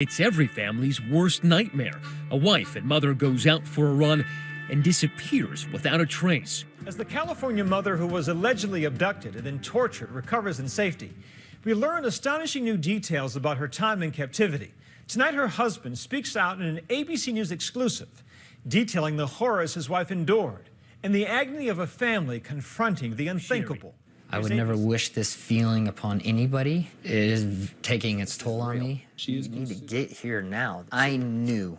It's every family's worst nightmare. A wife and mother goes out for a run and disappears without a trace. As the California mother who was allegedly abducted and then tortured recovers in safety, we learn astonishing new details about her time in captivity. Tonight, her husband speaks out in an ABC News exclusive, detailing the horrors his wife endured and the agony of a family confronting the unthinkable. I would never wish this feeling upon anybody. It is taking its toll on me. You need to get here now. I knew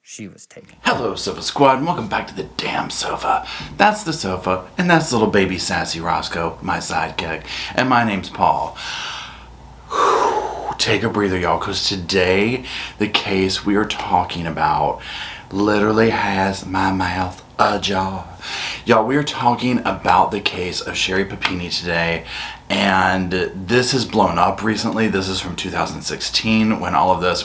she was taken. Hello, Sofa Squad, and welcome back to the damn sofa. That's the sofa, and that's little baby Sassy Roscoe, my sidekick, and my name's Paul. Whew, take a breather, y'all, because today the case we are talking about literally has my mouth ajar. Y'all, we are talking about the case of Sherri Papini today, and this has blown up recently. This is from 2016 when all of this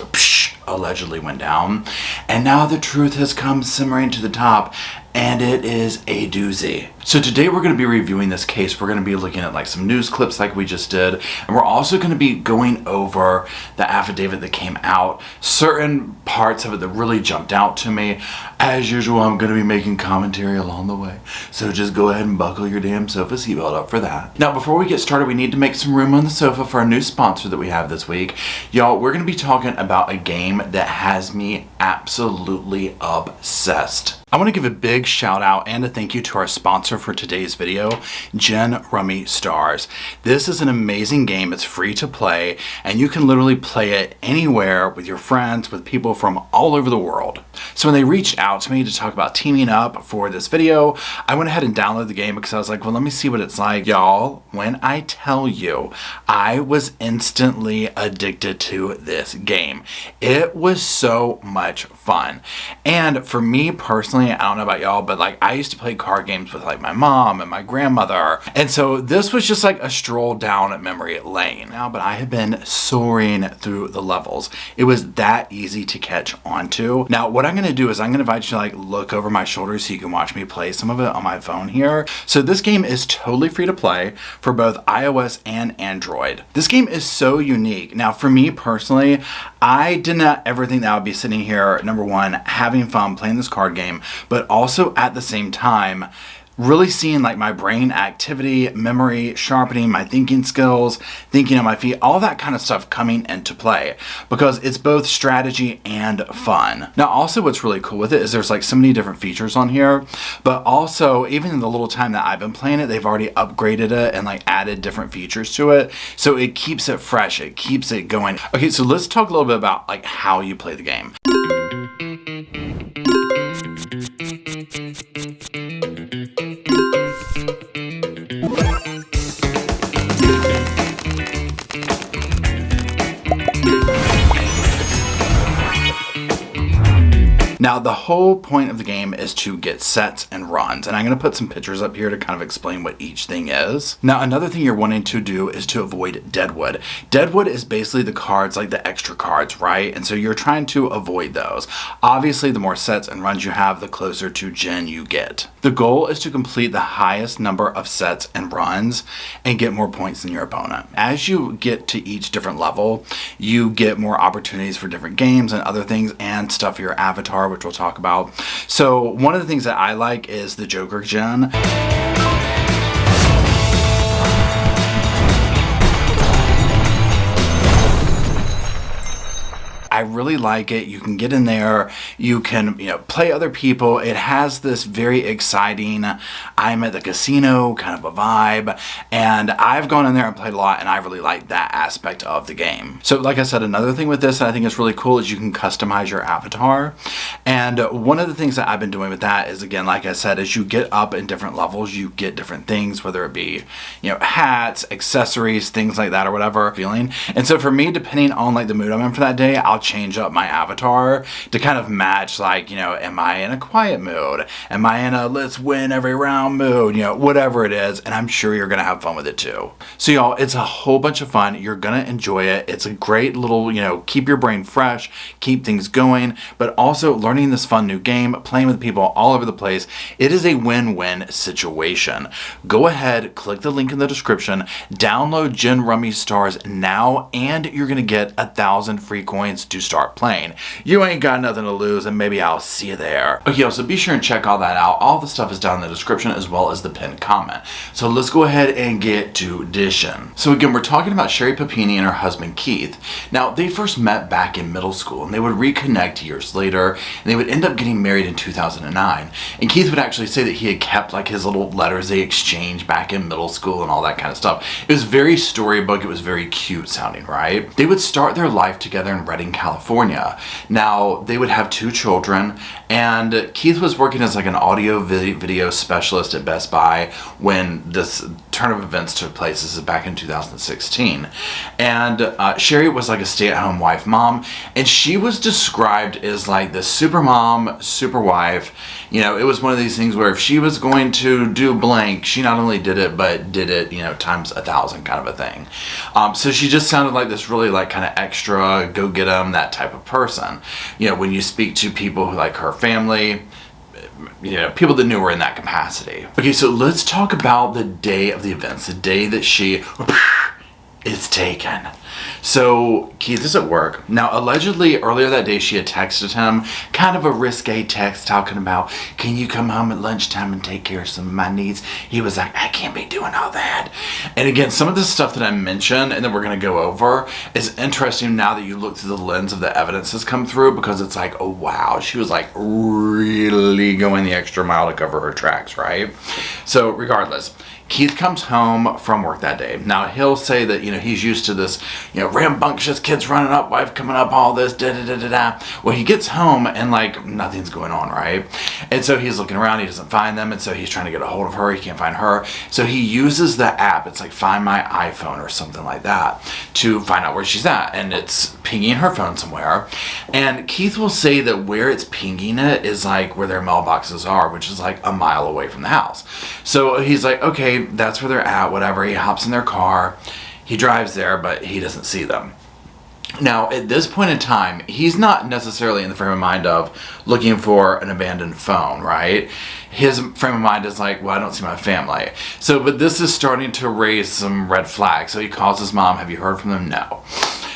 allegedly went down, and now the truth has come simmering to the top, and it is a doozy. So today we're going to be reviewing this case. We're going to be looking at like some news clips like we just did, and we're also going to be going over the affidavit that came out, certain parts of it that really jumped out to me. As usual, I'm going to be making commentary along the way, so just go ahead and buckle your damn sofa seatbelt up for that. Now, before we get started, we need to make some room on the sofa for our new sponsor that we have this week. Y'all, we're going to be talking about a game that has me absolutely obsessed. I want to give a big shout out and a thank you to our sponsor for today's video, Gen Rummy Stars. This is an amazing game. It's free to play, and you can literally play it anywhere with your friends, with people from all over the world. So when they reached out to me to talk about teaming up for this video, I went ahead and downloaded the game because I was like, well, let me see what it's like. Y'all, when I tell you, I was instantly addicted to this game. It was so much fun. And for me personally, I don't know about y'all, but like I used to play card games with like my mom and my grandmother, and so this was just like a stroll down memory lane now, but I have been soaring through the levels. It was that easy to catch onto. Now what I'm going to do is I'm going to invite you to like look over my shoulder so you can watch me play some of it on my phone here. So this game is totally free to play for both iOS and Android. This game is so unique. Now for me personally, I did not ever think that I would be sitting here, number one, having fun playing this card game, but also at the same time really seeing like my brain activity, memory, sharpening my thinking skills, thinking on my feet, all that kind of stuff coming into play because it's both strategy and fun. Now also what's really cool with it is there's like so many different features on here, but also even in the little time that I've been playing it, they've already upgraded it and like added different features to it. So it keeps it fresh, it keeps it going. Okay, so let's talk a little bit about like how you play the game. Now, the whole point of the game is to get sets and runs, and I'm going to put some pictures up here to kind of explain what each thing is. Now, another thing you're wanting to do is to avoid deadwood. Deadwood is basically the cards, like the extra cards, right? And so you're trying to avoid those. Obviously, the more sets and runs you have, the closer to Gen you get. The goal is to complete the highest number of sets and runs and get more points than your opponent. As you get to each different level, you get more opportunities for different games and other things and stuff for your avatar, which we'll talk about. So one of the things that I like is the Joker Gen. I really like it. You can get in there, you can, play other people. It has this very exciting, I'm at the casino kind of a vibe, and I've gone in there and played a lot, and I really like that aspect of the game. So like I said, another thing with this that I think is really cool is you can customize your avatar, and one of the things that I've been doing with that is, again, like I said, as you get up in different levels, you get different things, whether it be, hats, accessories, things like that, or whatever feeling. And so for me, depending on like the mood I'm in for that day, I'll change up my avatar to kind of match, like, am I in a quiet mood? Am I in a let's win every round mood? Whatever it is, and I'm sure you're gonna have fun with it too. So y'all, it's a whole bunch of fun. You're gonna enjoy it. It's a great little, keep your brain fresh, keep things going, but also learning this fun new game, playing with people all over the place. It is a win-win situation. Go ahead, click the link in the description, download Gen Rummy Stars now, and you're gonna get 1,000 free coins to start playing. You ain't got nothing to lose, and maybe I'll see you there. Okay, so be sure and check all that out. All the stuff is down in the description as well as the pinned comment. So let's go ahead and get to dishing. So again, we're talking about Sherri Papini and her husband Keith. Now, they first met back in middle school, and they would reconnect years later, and they would end up getting married in 2009. And Keith would actually say that he had kept like his little letters they exchanged back in middle school and all that kind of stuff. It was very storybook. It was very cute sounding, right? They would start their life together in Redding, California. Now, they would have 2 children, and Keith was working as like an audio video specialist at Best Buy when this turn of events took place. This is back in 2016. And Sherri was like a stay-at-home wife mom, and she was described as like the super mom, super wife. You know, it was one of these things where if she was going to do blank, she not only did it, but did it, you know, times 1,000 kind of a thing. So she just sounded like this really like kind of extra, go get 'em, that type of person. You know, when you speak to people who like her family, you know, people that knew her in that capacity. Okay, so let's talk about the day of the events, the day that she is taken. So Keith is at work. Now, allegedly earlier that day she had texted him, kind of a risque text talking about, can you come home at lunchtime and take care of some of my needs? He was like, I can't be doing all that. And again, some of the stuff that I mentioned and that we're going to go over is interesting now that you look through the lens of the evidence that's come through, because it's like, oh wow, she was like really going the extra mile to cover her tracks, right? So regardless, Keith comes home from work that day. Now, he'll say that, you know, he's used to this, you know, rambunctious kids running up, wife coming up, all this, da-da-da-da-da. Well, he gets home and, like, nothing's going on, right? And so he's looking around, he doesn't find them, and so he's trying to get a hold of her, he can't find her. So he uses the app, it's like Find My iPhone or something like that, to find out where she's at. And it's pinging her phone somewhere. And Keith will say that where it's pinging it is, like, where their mailboxes are, which is, like, a mile away from the house. So he's like, okay, that's where they're at, whatever. He hops in their car, he drives there, but he doesn't see them. Now, at this point in time, he's not necessarily in the frame of mind of looking for an abandoned phone, right? His frame of mind is like, well, I don't see my family. So, but this is starting to raise some red flags. So he calls his mom, have you heard from them? No.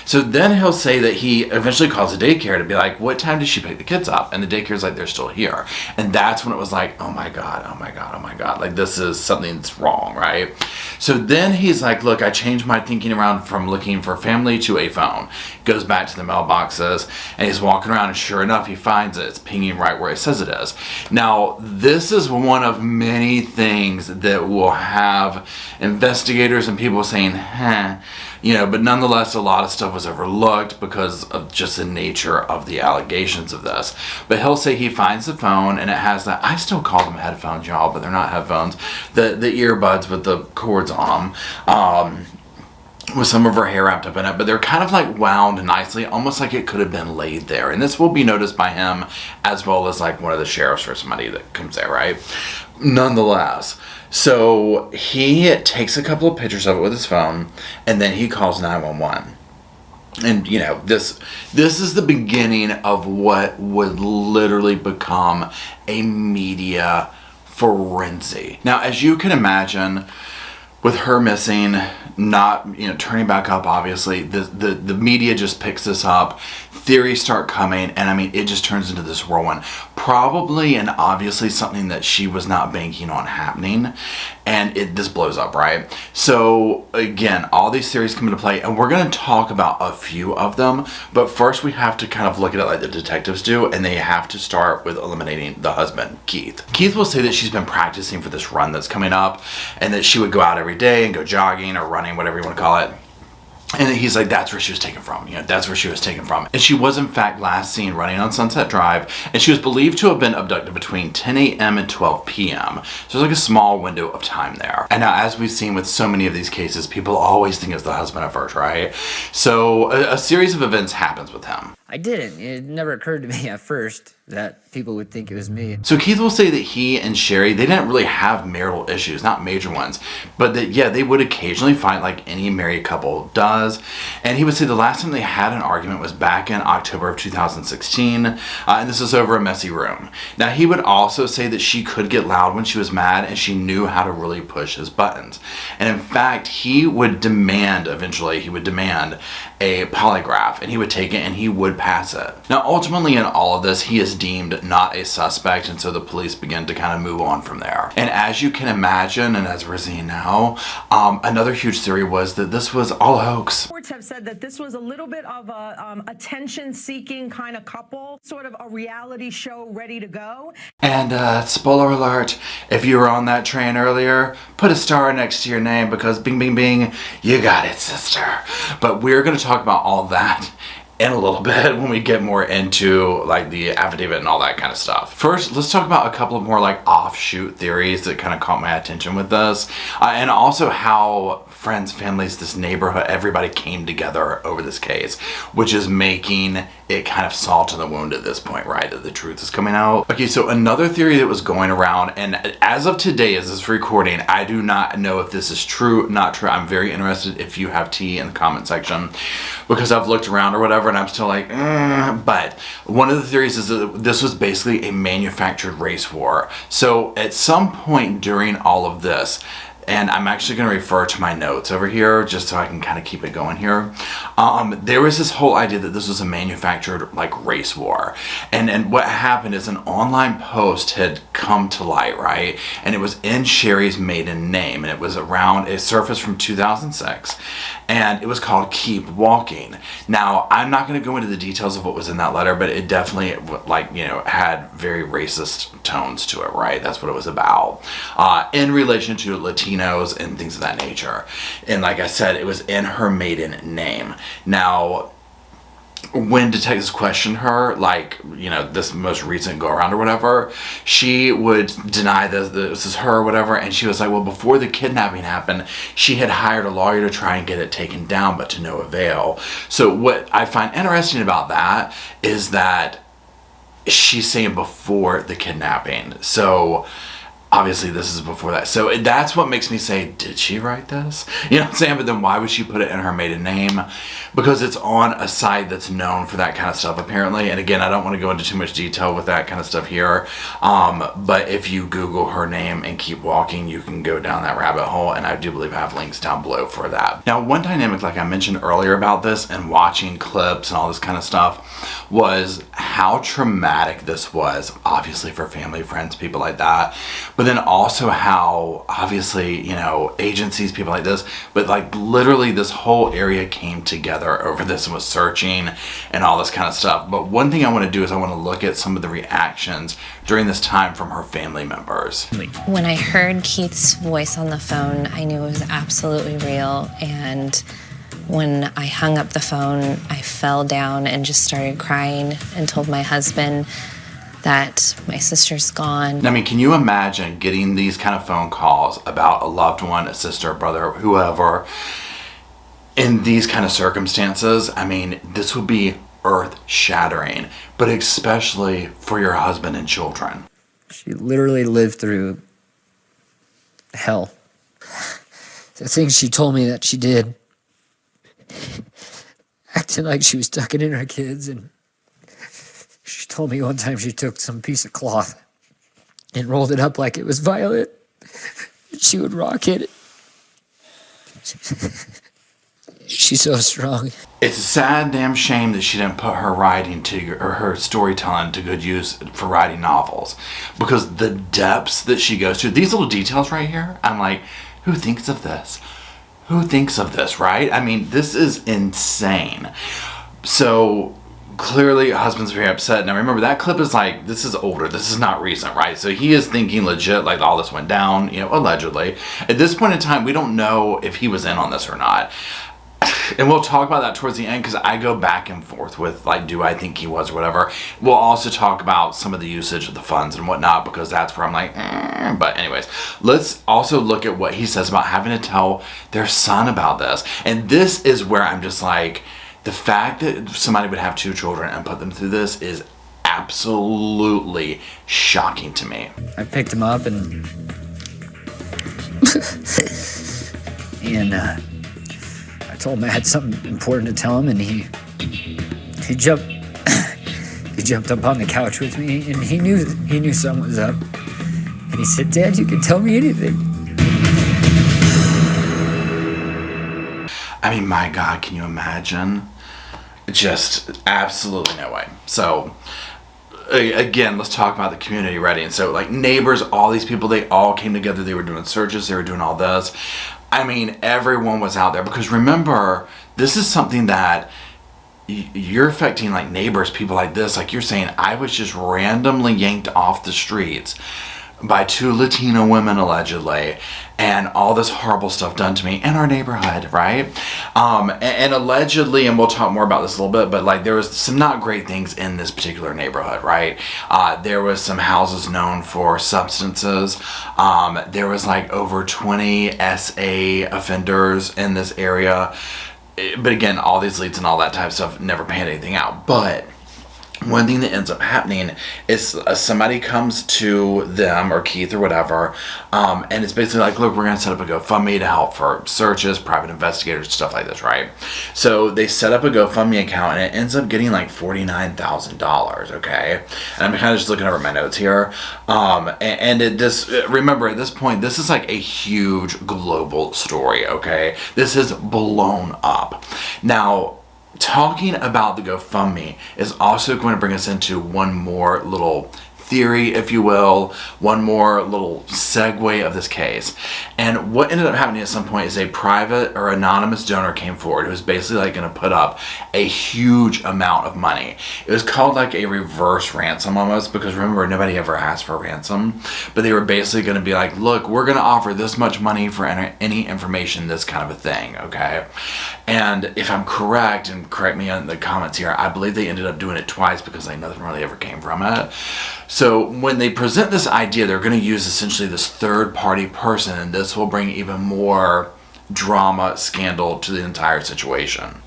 So then he'll say that he eventually calls the daycare to be like, what time did she pick the kids up? And the daycare's like, they're still here. And that's when it was like, oh my God, oh my God, oh my God. Like, this is something's wrong, right? So then he's like, look, I changed my thinking around from looking for family to a phone. Goes back to the mailboxes, and he's walking around, and sure enough, he finds it. It's pinging right where it says it is. Now, this is one of many things that will have investigators and people saying, you know, but nonetheless, a lot of stuff was overlooked because of just the nature of the allegations of this. But he'll say he finds the phone, and it has that, I still call them headphones, y'all, but they're not headphones, the earbuds with the cords on them, with some of her hair wrapped up in it, but they're kind of like wound nicely, almost like it could have been laid there. And this will be noticed by him, as well as like one of the sheriffs or somebody that comes there, right? Nonetheless, so he takes a couple of pictures of it with his phone, and then he calls 911. And, you know, this is the beginning of what would literally become a media frenzy. Now, as you can imagine, with her missing, not, you know, turning back up, obviously, the media just picks this up. Theories start coming, and I mean, it just turns into this whirlwind. Probably and obviously something that she was not banking on happening, and this blows up, right? So again, all these theories come into play, and we're going to talk about a few of them, but first we have to kind of look at it like the detectives do, and they have to start with eliminating the husband, Keith. Keith will say that she's been practicing for this run that's coming up, and that she would go out every day and go jogging or running, whatever you want to call it. And he's like, that's where she was taken from. You know, that's where she was taken from. And she was, in fact, last seen running on Sunset Drive. And she was believed to have been abducted between 10 a.m. and 12 p.m. So there's like a small window of time there. And now, as we've seen with so many of these cases, people always think it's the husband at first, right? So a series of events happens with him. I didn't. It never occurred to me at first. that people would think it was me. So Keith will say that he and Sherri, they didn't really have marital issues, not major ones, but that, yeah, they would occasionally fight like any married couple does. And he would say the last time they had an argument was back in October of 2016, and this was over a messy room. Now, he would also say that she could get loud when she was mad, and she knew how to really push his buttons. And in fact, he would demand a polygraph, and he would take it and he would pass it. Now, ultimately in all of this, he is deemed not a suspect, and so the police begin to kind of move on from there. And as you can imagine, and as we're seeing now, another huge theory was that this was all a hoax. Reports have said that this was a little bit of a attention-seeking kind of couple, sort of a reality show ready to go. And spoiler alert, if you were on that train earlier, put a star next to your name because bing, bing, bing, you got it, sister. But we're going to talk about all that in a little bit when we get more into like the affidavit and all that kind of stuff. First, let's talk about a couple of more like offshoot theories that kind of caught my attention with this, and also how friends, families, this neighborhood, everybody came together over this case, which is making it kind of salt in the wound at this point, right? That the truth is coming out. Okay, so another theory that was going around, and as of today, as this recording, I do not know if this is true, not true. I'm very interested if you have tea in the comment section, because I've looked around or whatever, and I'm still like, But one of the theories is that this was basically a manufactured race war. So at some point during all of this, and I'm actually going to refer to my notes over here just so I can kind of keep it going here. There was this whole idea that this was a manufactured like race war. And what happened is an online post had come to light, right? And it was in Sherri's maiden name, and it surfaced from 2006. And it was called Keep Walking. Now, I'm not going to go into the details of what was in that letter, but it definitely, had very racist tones to it, right? That's what it was about. In relation to Latinos and things of that nature. And like I said, it was in her maiden name. Now, when detectives questioned her, this most recent go around or whatever, she would deny this is her or whatever, and she was like, well, before the kidnapping happened, she had hired a lawyer to try and get it taken down, but to no avail. So what I find interesting about that is that she's saying before the kidnapping. So obviously this is before that. So that's what makes me say, did she write this? You know what I'm saying? But then why would she put it in her maiden name? Because it's on a site that's known for that kind of stuff apparently. And again, I don't want to go into too much detail with that kind of stuff here. But if you Google her name and Keep Walking, you can go down that rabbit hole. And I do believe I have links down below for that. Now, one dynamic, like I mentioned earlier about this and watching clips and all this kind of stuff, was how traumatic this was, obviously for family, friends, people like that. But then also how, obviously, agencies, people like this, but like literally this whole area came together over this and was searching and all this kind of stuff. But one thing I want to do is I want to look at some of the reactions during this time from her family members. When I heard Keith's voice on the phone, I knew it was absolutely real. And when I hung up the phone, I fell down and just started crying and told my husband that my sister's gone. I mean, can you imagine getting these kind of phone calls about a loved one, a sister, a brother, whoever, in these kind of circumstances? I mean, this would be earth-shattering, but especially for your husband and children. She literally lived through hell. The things she told me that she did, acting like she was tucking in her kids, and she told me one time she took some piece of cloth and rolled it up like it was violet. She would rock it. She's so strong. It's a sad damn shame that she didn't put her writing or her storytelling to good use for writing novels, because the depths that she goes to, these little details right here, I'm like, who thinks of this? Who thinks of this, right? I mean, this is insane. So clearly, husband's very upset. Now remember, that clip is like, this is older. This is not recent, right? So he is thinking legit, like all this went down, allegedly. At this point in time, we don't know if he was in on this or not. And we'll talk about that towards the end, because I go back and forth with, like, do I think he was or whatever. We'll also talk about some of the usage of the funds and whatnot, because that's where I'm like, But anyways, let's also look at what he says about having to tell their son about this. And this is where I'm just like, the fact that somebody would have two children and put them through this is absolutely shocking to me. I picked him up and I told him I had something important to tell him, and he jumped he jumped up on the couch with me, and he knew something was up. And he said, "Dad, you can tell me anything." I mean, my God, can you imagine? Just absolutely no way. So again, let's talk about the community ready. And so like neighbors, all these people, they all came together. They were doing searches. They were doing all this. I mean, everyone was out there, because remember, this is something that you're affecting, like neighbors, people like this. Like you're saying, I was just randomly yanked off the streets by 2 Latino women, allegedly, and all this horrible stuff done to me in our neighborhood, right? And allegedly, and we'll talk more about this a little bit, but like there was some not great things in this particular neighborhood, right? There was some houses known for substances. There was like over 20 SA offenders in this area. But again, all these leads and all that type of stuff never panned anything out. But one thing that ends up happening is somebody comes to them, or Keith or whatever, and it's basically like, look, we're going to set up a GoFundMe to help for searches, private investigators, stuff like this, right? So they set up a GoFundMe account, and it ends up getting like $49,000, okay? And I'm kind of just looking over my notes here. Remember, at this point, this is like a huge global story, okay? This is blown up. Now, talking about the GoFundMe is also going to bring us into one more little theory, if you will, one more little segue of this case. And what ended up happening at some point is a private or anonymous donor came forward who was basically like going to put up a huge amount of money. It was called like a reverse ransom almost, because remember, nobody ever asked for a ransom, but they were basically going to be like, look, we're going to offer this much money for any information, this kind of a thing, okay? And if I'm correct, and correct me in the comments here, I believe they ended up doing it twice, because like nothing really ever came from it. So when they present this idea, they're going to use essentially this third-party person, and this will bring even more drama, scandal to the entire situation.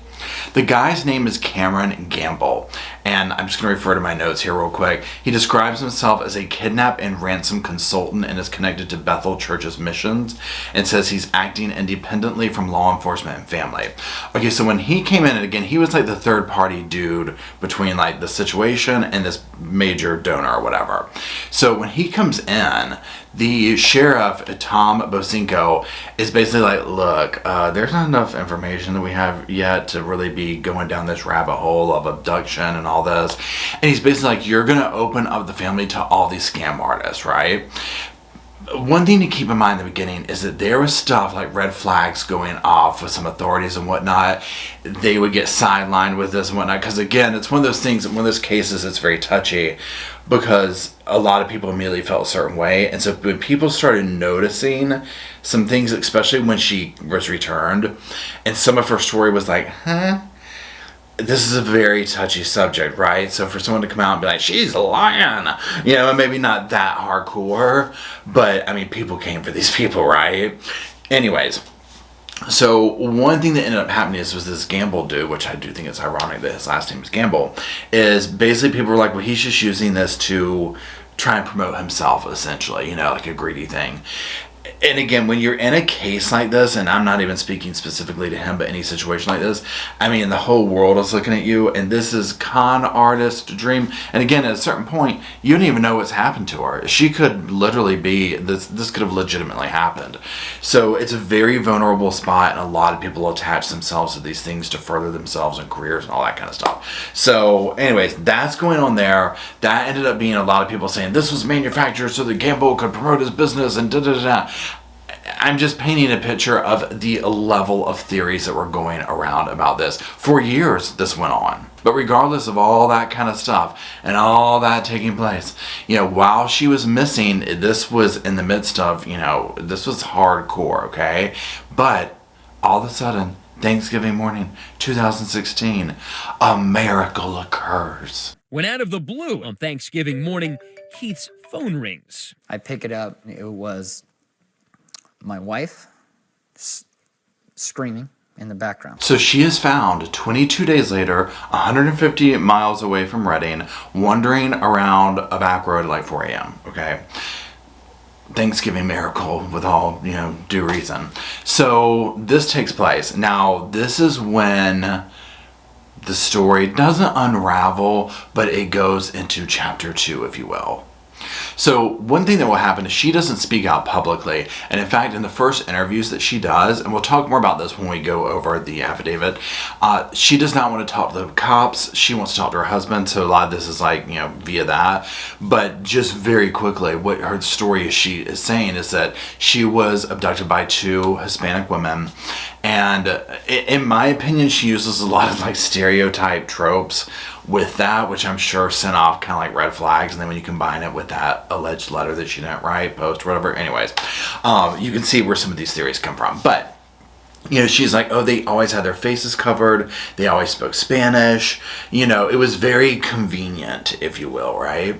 The guy's name is Cameron Gamble, and I'm just going to refer to my notes here real quick. He describes himself as a kidnap and ransom consultant and is connected to Bethel Church's missions, and says he's acting independently from law enforcement and family. Okay, so when he came in, and again, he was like the third party dude between like the situation and this major donor or whatever. So when he comes in, the sheriff, Tom Bocinco, is basically like, look, there's not enough information that we have yet to really be going down this rabbit hole of abduction and all this. And he's basically like, you're going to open up the family to all these scam artists, right? One thing to keep in mind in the beginning is that there was stuff like red flags going off with some authorities and whatnot. They would get sidelined with this and whatnot, because again, it's one of those things, one of those cases that's very touchy, because a lot of people immediately felt a certain way. And so when people started noticing some things, especially when she was returned, and some of her story was like, this is a very touchy subject, right? So for someone to come out and be like, she's lying, you know, maybe not that hardcore, but I mean, people came for these people, right? Anyways, so one thing that ended up happening was this Gamble dude, which I do think it's ironic that his last name is Gamble, is basically people were like, well, he's just using this to try and promote himself, essentially, you know, like a greedy thing. And again, when you're in a case like this, and I'm not even speaking specifically to him, but any situation like this, I mean, the whole world is looking at you, and this is con artist dream. And again, at a certain point, you don't even know what's happened to her. She could literally be, this could have legitimately happened. So it's a very vulnerable spot, and a lot of people attach themselves to these things to further themselves and careers and all that kind of stuff. So anyways, that's going on there. That ended up being a lot of people saying this was manufactured so that Gamble could promote his business and da-da-da-da. I'm just painting a picture of the level of theories that were going around about this. For years, this went on. But regardless of all that kind of stuff and all that taking place, you know, while she was missing, this was in the midst of, you know, this was hardcore, okay? But all of a sudden, Thanksgiving morning, 2016, a miracle occurs. When out of the blue on Thanksgiving morning, Keith's phone rings. I pick it up. It was my wife screaming in the background. So she is found 22 days later, 150 miles away from Reading, wandering around a back road at like 4 a.m., okay? Thanksgiving miracle with all, due reason. So this takes place. Now, this is when the story doesn't unravel, but it goes into chapter 2, if you will. So one thing that will happen is she doesn't speak out publicly. And in fact, in the first interviews that she does, and we'll talk more about this when we go over the affidavit, she does not want to talk to the cops. She wants to talk to her husband. So a lot of this is like, via that. But just very quickly, what her story she is saying is that she was abducted by 2 Hispanic women. And in my opinion, she uses a lot of like stereotype tropes with that, which I'm sure sent off kind of like red flags. And then when you combine it with that alleged letter that she didn't write, post, whatever, anyways, you can see where some of these theories come from. But she's like, oh, they always had their faces covered. They always spoke Spanish. It was very convenient, if you will, right?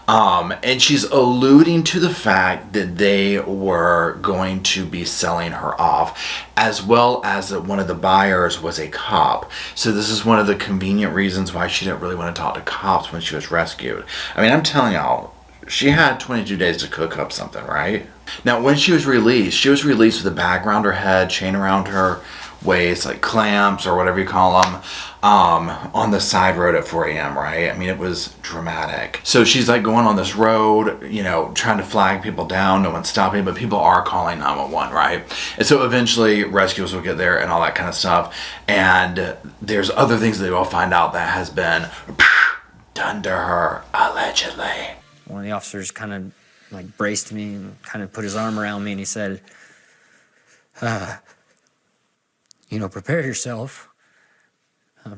And she's alluding to the fact that they were going to be selling her off, as well as that one of the buyers was a cop. So this is one of the convenient reasons why she didn't really want to talk to cops when she was rescued. I mean, I'm telling y'all, she had 22 days to cook up something, right? Now, when she was released with a bag around her head, chain around her waist, like clamps or whatever you call them, on the side road at 4 a.m., right? I mean, it was dramatic. So she's like going on this road, trying to flag people down. No one's stopping, but people are calling 911, right? And so eventually rescuers will get there and all that kind of stuff. And there's other things that they will find out that has been done to her, allegedly. One of the officers kind of like braced me and kind of put his arm around me and he said, prepare yourself.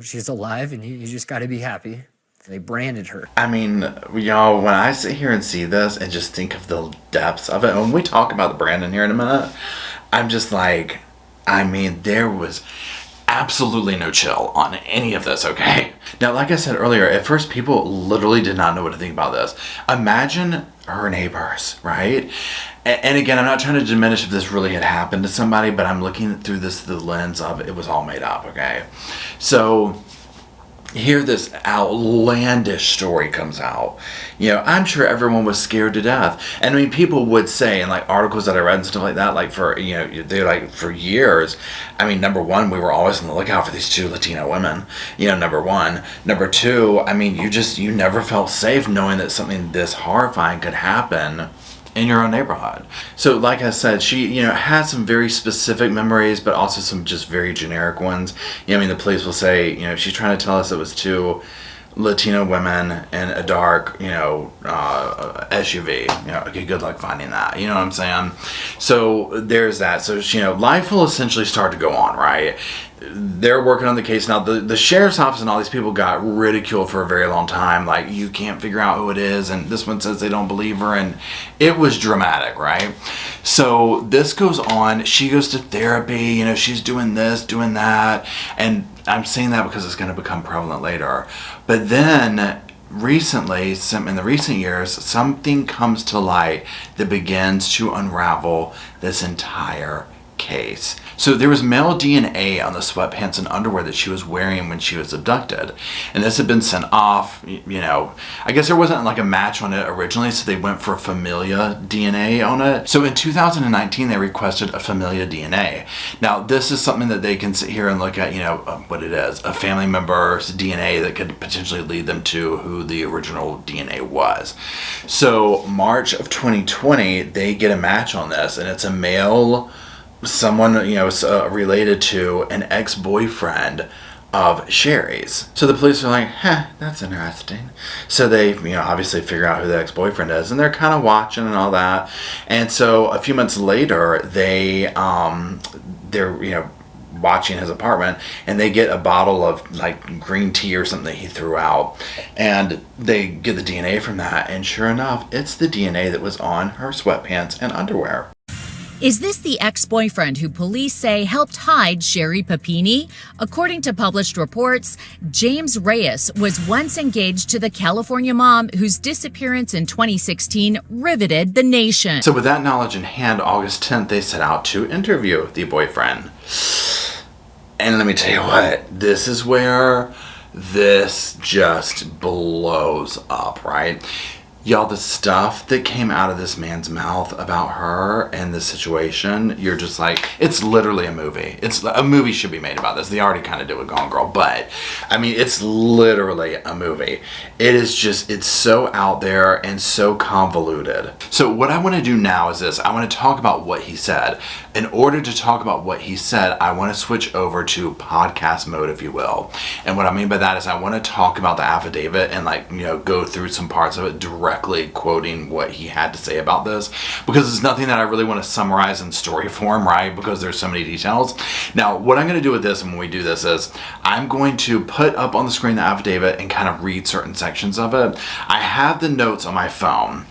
She's alive and you just got to be happy. They branded her. I mean, y'all, when I sit here and see this and just think of the depths of it, and when we talk about the branding here in a minute, I'm just like, there was absolutely no chill on any of this, okay? Now, like I said earlier, at first people literally did not know what to think about this. Imagine her neighbors, right? And again, I'm not trying to diminish if this really had happened to somebody, but I'm looking through this through the lens of it was all made up, okay? So here this outlandish story comes out. I'm sure everyone was scared to death. And I mean, people would say in like articles that I read and stuff like that, like for, they're like for years, I mean, number one, we were always on the lookout for these 2 Latino women, number one. Number two, I mean, you never felt safe knowing that something this horrifying could happen in your own neighborhood. So like I said, she, has some very specific memories, but also some just very generic ones. The police will say, she's trying to tell us it was 2 Latino women in a dark, SUV. Okay, good luck finding that. You know what I'm saying? So there's that. So, life will essentially start to go on, right? They're working on the case now. The sheriff's office and all these people got ridiculed for a very long time. Like, you can't figure out who it is, and this one says they don't believe her, and it was dramatic, right? So this goes on. She goes to therapy. She's doing this, doing that, and I'm saying that because it's going to become prevalent later. But then recently, in the recent years, something comes to light that begins to unravel this entire case. So there was male DNA on the sweatpants and underwear that she was wearing when she was abducted. And this had been sent off, I guess there wasn't like a match on it originally, so they went for familia DNA on it. So in 2019, they requested a familia DNA. Now, this is something that they can sit here and look at, what it is, a family member's DNA that could potentially lead them to who the original DNA was. So March of 2020, they get a match on this, and it's a male, someone, related to an ex-boyfriend of Sherri's. So the police are like, that's interesting. So they, obviously figure out who the ex-boyfriend is, and they're kind of watching and all that. And so a few months later, they're, watching his apartment, and they get a bottle of like green tea or something that he threw out, and they get the DNA from that, and sure enough, it's the DNA that was on her sweatpants and underwear. Is this the ex-boyfriend who police say helped hide Sherri Papini? According to published reports, James Reyes was once engaged to the California mom whose disappearance in 2016 riveted the nation. So with that knowledge in hand, August 10th, they set out to interview the boyfriend. And let me tell you what, this is where this just blows up, right? Y'all, the stuff that came out of this man's mouth about her and the situation, you're just like, it's literally a movie. A movie should be made about this. They already kind of did with Gone Girl, but I mean, it's literally a movie. It is just, it's so out there and so convoluted. So what I want to do now is this. I want to talk about what he said. In order to talk about what he said, I want to switch over to podcast mode, if you will. And what I mean by that is I want to talk about the affidavit and go through some parts of it directly quoting what he had to say about this, because it's nothing that I really want to summarize in story form, right? Because there's so many details. Now, what I'm going to do with this and when we do this is I'm going to put up on the screen the affidavit and kind of read certain sections of it. I have the notes on my phone.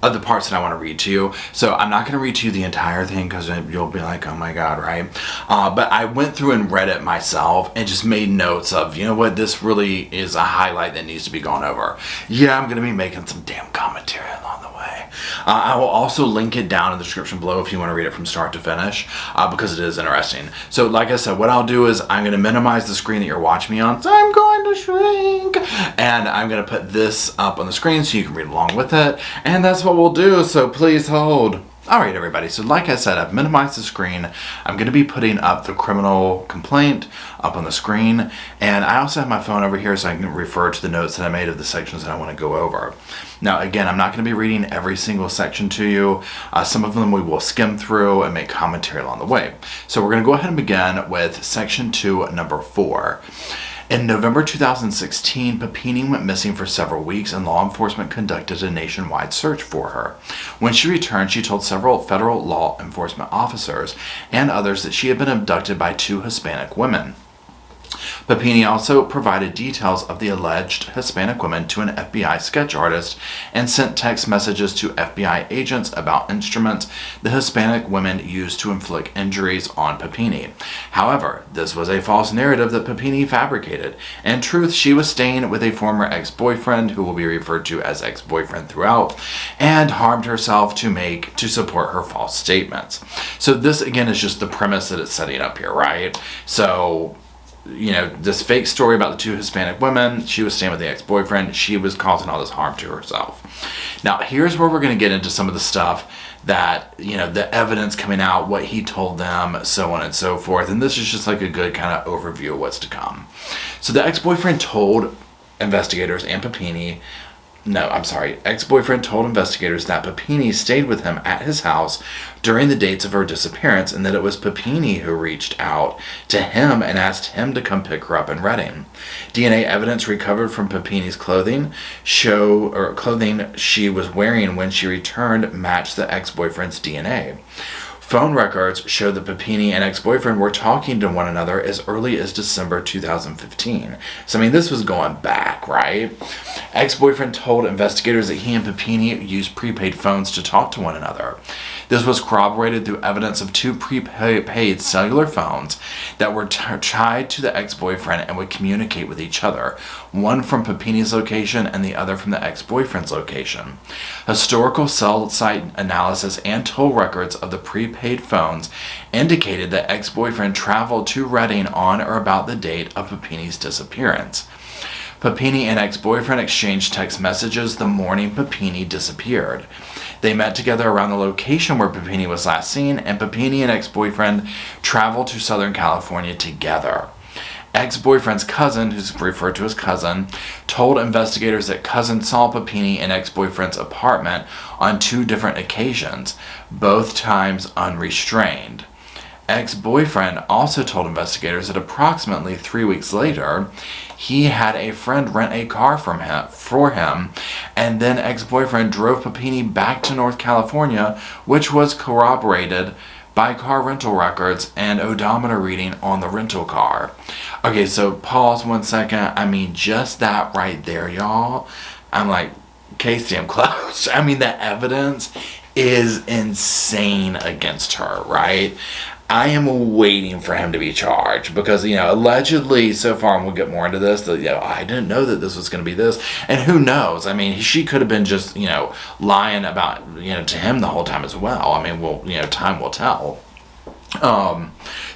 Of the parts that I want to read to you. So I'm not going to read to you the entire thing because you'll be like, oh my God, right? But I went through and read it myself and just made notes of, you know what, this really is a highlight that needs to be gone over. Yeah, I'm going to be making some damn commentary along the way. I will also link it down in the description below if you want to read it from start to finish, because it is interesting. So like I said, what I'll do is I'm going to minimize the screen that you're watching me on. So I'm going to shrink. And I'm going to put this up on the screen so you can read along with it. And that's what we'll do, so please hold. Alright everybody, so like I said, I've minimized the screen. I'm going to be putting up the criminal complaint up on the screen, and I also have my phone over here so I can refer to the notes that I made of the sections that I want to go over. Now again, I'm not going to be reading every single section to you. Some of them we will skim through and make commentary along the way. So we're going to go ahead and begin with section 2, number 4. In November 2016, Papini went missing for several weeks and law enforcement conducted a nationwide search for her. When she returned, she told several federal law enforcement officers and others that she had been abducted by 2 Hispanic women. Papini also provided details of the alleged Hispanic women to an FBI sketch artist and sent text messages to FBI agents about instruments the Hispanic women used to inflict injuries on Papini. However, this was a false narrative that Papini fabricated. In truth, she was staying with a former ex-boyfriend, who will be referred to as ex-boyfriend throughout, and harmed herself to support her false statements. So this again is just the premise that it's setting up here, right? So this fake story about the 2 Hispanic women, she was staying with the ex-boyfriend, she was causing all this harm to herself. Now, here's where we're going to get into some of the stuff that, the evidence coming out, what he told them, so on and so forth. And this is just like a good kind of overview of what's to come. So the ex-boyfriend told investigators and ex-boyfriend told investigators that Papini stayed with him at his house during the dates of her disappearance, and that it was Papini who reached out to him and asked him to come pick her up in Redding. DNA evidence recovered from Papini's clothing she was wearing when she returned matched the ex-boyfriend's DNA. Phone records showed that Papini and ex-boyfriend were talking to one another as early as December 2015. So, I mean, this was going back, right? Ex-boyfriend told investigators that he and Papini used prepaid phones to talk to one another. This was corroborated through evidence of 2 prepaid cellular phones that were tied to the ex-boyfriend and would communicate with each other, one from Papini's location and the other from the ex-boyfriend's location. Historical cell site analysis and toll records of the prepaid phones indicated that ex-boyfriend traveled to Redding on or about the date of Papini's disappearance. Papini and ex-boyfriend exchanged text messages the morning Papini disappeared. They met together around the location where Papini was last seen, and Papini and ex-boyfriend traveled to Southern California together. Ex-boyfriend's cousin, who's referred to as cousin, told investigators that cousin saw Papini in ex-boyfriend's apartment on 2 different occasions, both times unrestrained. Ex-boyfriend also told investigators that approximately 3 weeks later, he had a friend rent a car for him, and then ex-boyfriend drove Papini back to North California, which was corroborated by car rental records and odometer reading on the rental car. Okay, so pause 1 second. I mean, just that right there, y'all. I'm like, case damn close. I mean, the evidence is insane against her, right? I am waiting for him to be charged because, allegedly so far, and we'll get more into this, that, I didn't know that this was going to be this. And who knows? I mean, she could have been just, lying about, to him the whole time as well. I mean, time will tell.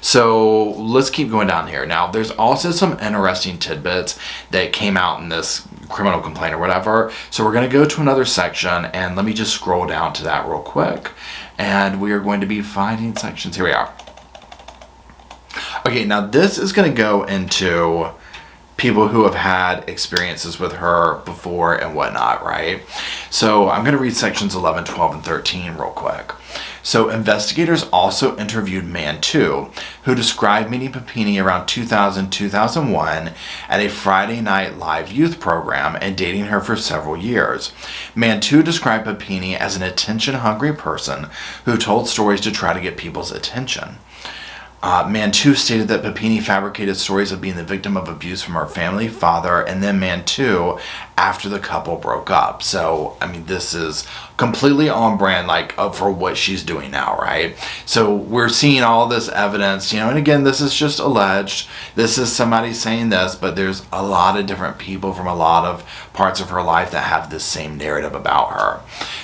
So let's keep going down here. Now, there's also some interesting tidbits that came out in this criminal complaint or whatever. So we're going to go to another section, and let me just scroll down to that real quick. And we are going to be finding sections. Here we are. Okay, now this is going to go into people who have had experiences with her before and whatnot, right? So I'm going to read sections 11, 12, and 13 real quick. So investigators also interviewed Man 2, who described meeting Papini around 2000-2001 at a Friday night live youth program and dating her for several years. Man 2 described Papini as an attention-hungry person who told stories to try to get people's attention. Man 2 stated that Papini fabricated stories of being the victim of abuse from her family, father, and then Man 2 after the couple broke up. So, I mean, this is completely on brand, like, for what she's doing now, right? So we're seeing all this evidence, you know, and again, this is just alleged. This is somebody saying this, but there's a lot of different people from a lot of parts of her life that have this same narrative about her.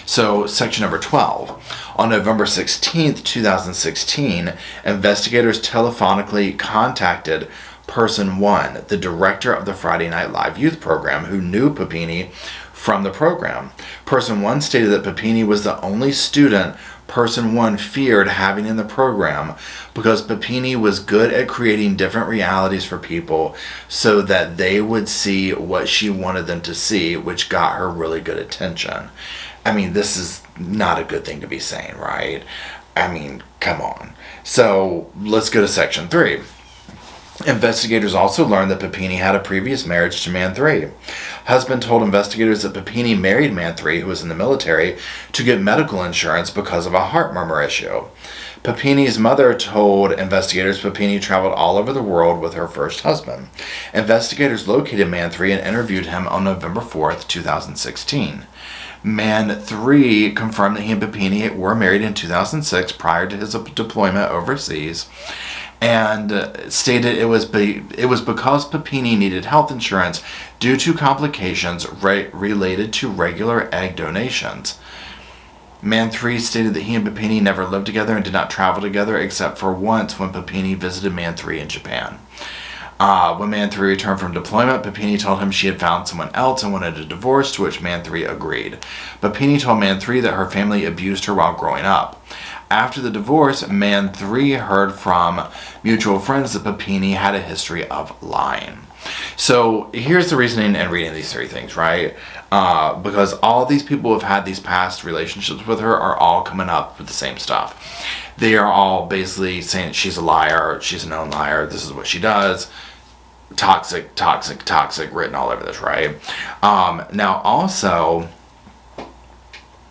So, section number 12. On November 16th, 2016, investigators telephonically contacted Person 1, the director of the Friday Night Live Youth Program, who knew Papini from the program. Person 1 stated that Papini was the only student Person 1 feared having in the program because Papini was good at creating different realities for people so that they would see what she wanted them to see, which got her really good attention. I mean, this is not a good thing to be saying, right? I mean, come on. So let's go to section 3. Investigators also learned that Papini had a previous marriage to Man 3. Husband told investigators that Papini married Man 3, who was in the military, to get medical insurance because of a heart murmur issue. Papini's mother told investigators Papini traveled all over the world with her first husband. Investigators located Man 3 and interviewed him on November 4th, 2016. Man 3 confirmed that he and Papini were married in 2006 prior to his deployment overseas, and stated it was because Papini needed health insurance due to complications related to regular egg donations. Man 3 stated that he and Papini never lived together and did not travel together except for once when Papini visited Man 3 in Japan. When Man 3 returned from deployment, Papini told him she had found someone else and wanted a divorce, to which Man 3 agreed. Papini told Man 3 that her family abused her while growing up. After the divorce, Man 3 heard from mutual friends that Papini had a history of lying. So here's the reasoning in reading these three things, right? Because all these people who have had these past relationships with her are all coming up with the same stuff. They are all basically saying that she's a liar, she's a known liar, this is what she does. Toxic, toxic, toxic, written all over this, right? Now also,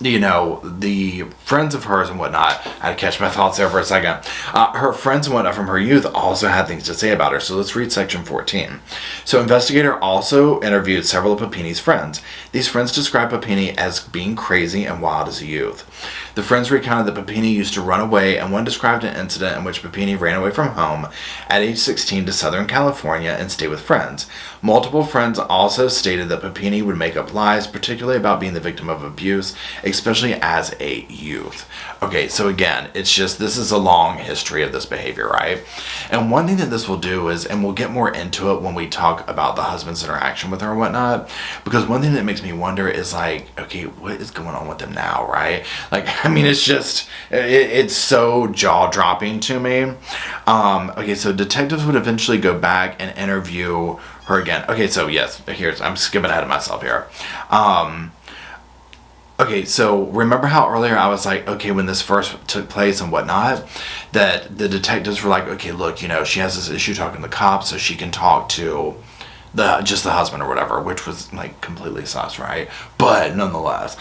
you know, the friends of hers and whatnot, I had to catch my thoughts there for a second. Her friends and whatnot from her youth also had things to say about her. So let's read section 14. So investigator also interviewed several of Papini's friends. These friends described Papini as being crazy and wild as a youth. The friends recounted that Papini used to run away, and one described an incident in which Papini ran away from home at age 16 to Southern California and stayed with friends. Multiple friends also stated that Papini would make up lies, particularly about being the victim of abuse, especially as a youth. Okay, so again, it's just, this is a long history of this behavior, right? And one thing that this will do is, and we'll get more into it when we talk about the husband's interaction with her and whatnot, because one thing that makes me wonder is like, okay, what is going on with them now, right? Like, I mean, it's just, it's so jaw-dropping to me. Okay, so detectives would eventually go back and interview her again. Okay, so yes, I'm skipping ahead of myself here. Okay, so remember how earlier I was like, okay, when this first took place and whatnot, that the detectives were like, okay, look, you know, she has this issue talking to the cops, so she can talk to just the husband or whatever, which was like completely sus, right? But nonetheless,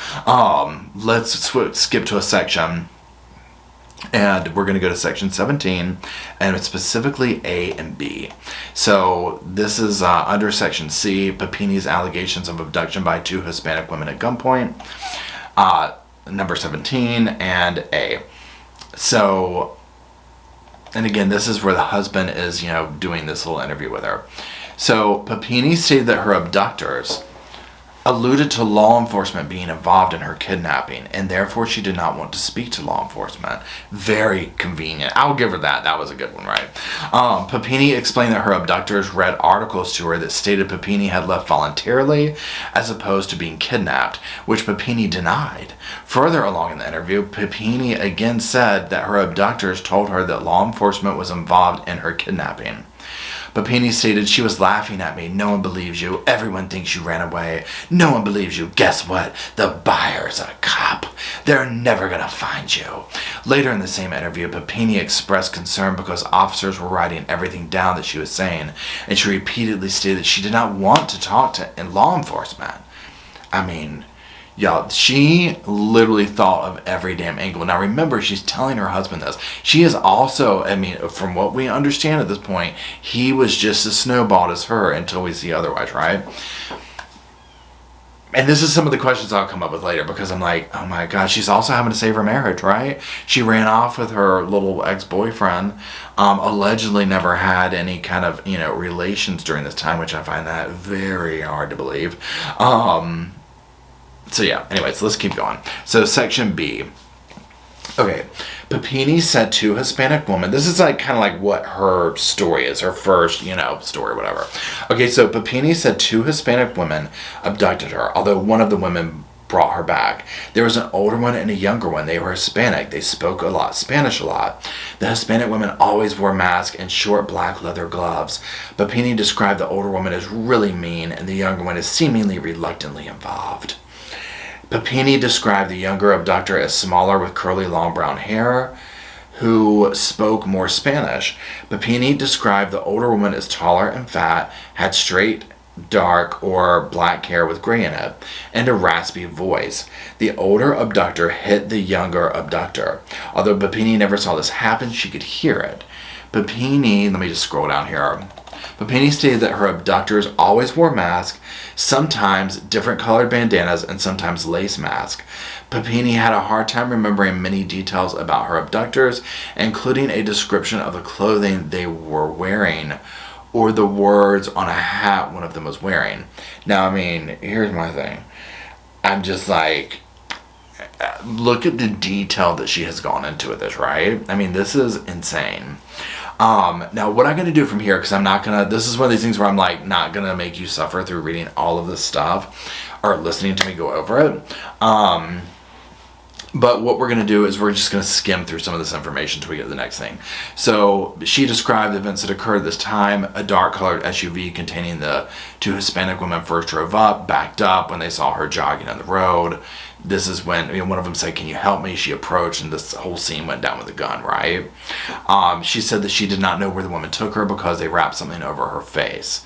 let's skip to a section, and we're going to go to section 17, and it's specifically A and B. So this is under section C, Papini's allegations of abduction by 2 Hispanic women at gunpoint, number 17, and A. So, and again, this is where the husband is, you know, doing this little interview with her. So Papini stated that her abductors alluded to law enforcement being involved in her kidnapping, and therefore she did not want to speak to law enforcement. Very convenient. I'll give her that. That was a good one, right? Papini explained that her abductors read articles to her that stated Papini had left voluntarily as opposed to being kidnapped, which Papini denied. Further along in the interview, Papini again said that her abductors told her that law enforcement was involved in her kidnapping. Papini stated, "She was laughing at me. No one believes you. Everyone thinks you ran away. No one believes you. Guess what? The buyer's a cop. They're never going to find you." Later in the same interview, Papini expressed concern because officers were writing everything down that she was saying, and she repeatedly stated that she did not want to talk to law enforcement. I mean, y'all, she literally thought of every damn angle. Now remember, she's telling her husband this. She is also, I mean, from what we understand at this point, he was just as snowballed as her until we see otherwise, right? And this is some of the questions I'll come up with later, because I'm like, oh my God, she's also having to save her marriage, right? She ran off with her little ex-boyfriend, allegedly never had any kind of, relations during this time, which I find that very hard to believe. So yeah, anyways, let's keep going. So section B. Okay, Papini said to Hispanic woman, this is like kind of like what her story is, her first, story, whatever. Okay, so Papini said 2 Hispanic women abducted her, although one of the women brought her back. There was an older one and a younger one. They were Hispanic. They spoke Spanish a lot. The Hispanic women always wore masks and short black leather gloves. Papini described the older woman as really mean and the younger one as seemingly reluctantly involved. Papini described the younger abductor as smaller with curly long brown hair, who spoke more Spanish. Papini described the older woman as taller and fat, had straight, dark, or black hair with gray in it, and a raspy voice. The older abductor hit the younger abductor. Although Papini never saw this happen, she could hear it. Papini, let me just scroll down here. Papini stated that her abductors always wore masks, sometimes different colored bandanas, and sometimes lace masks. Papini had a hard time remembering many details about her abductors, including a description of the clothing they were wearing or the words on a hat one of them was wearing. Now, I mean, here's my thing. I'm just like, look at the detail that she has gone into with this, right? I mean, this is insane. Now what I'm going to do from here, because I'm not going to, this is one of these things where I'm like not going to make you suffer through reading all of this stuff or listening to me go over it. But what we're going to do is we're just going to skim through some of this information until we get to the next thing. So she described the events that occurred at this time. A dark colored SUV containing the 2 Hispanic women first drove up, backed up when they saw her jogging on the road. This is when one of them said, "Can you help me?" She approached, and this whole scene went down with a gun, right? She said that she did not know where the woman took her because they wrapped something over her face.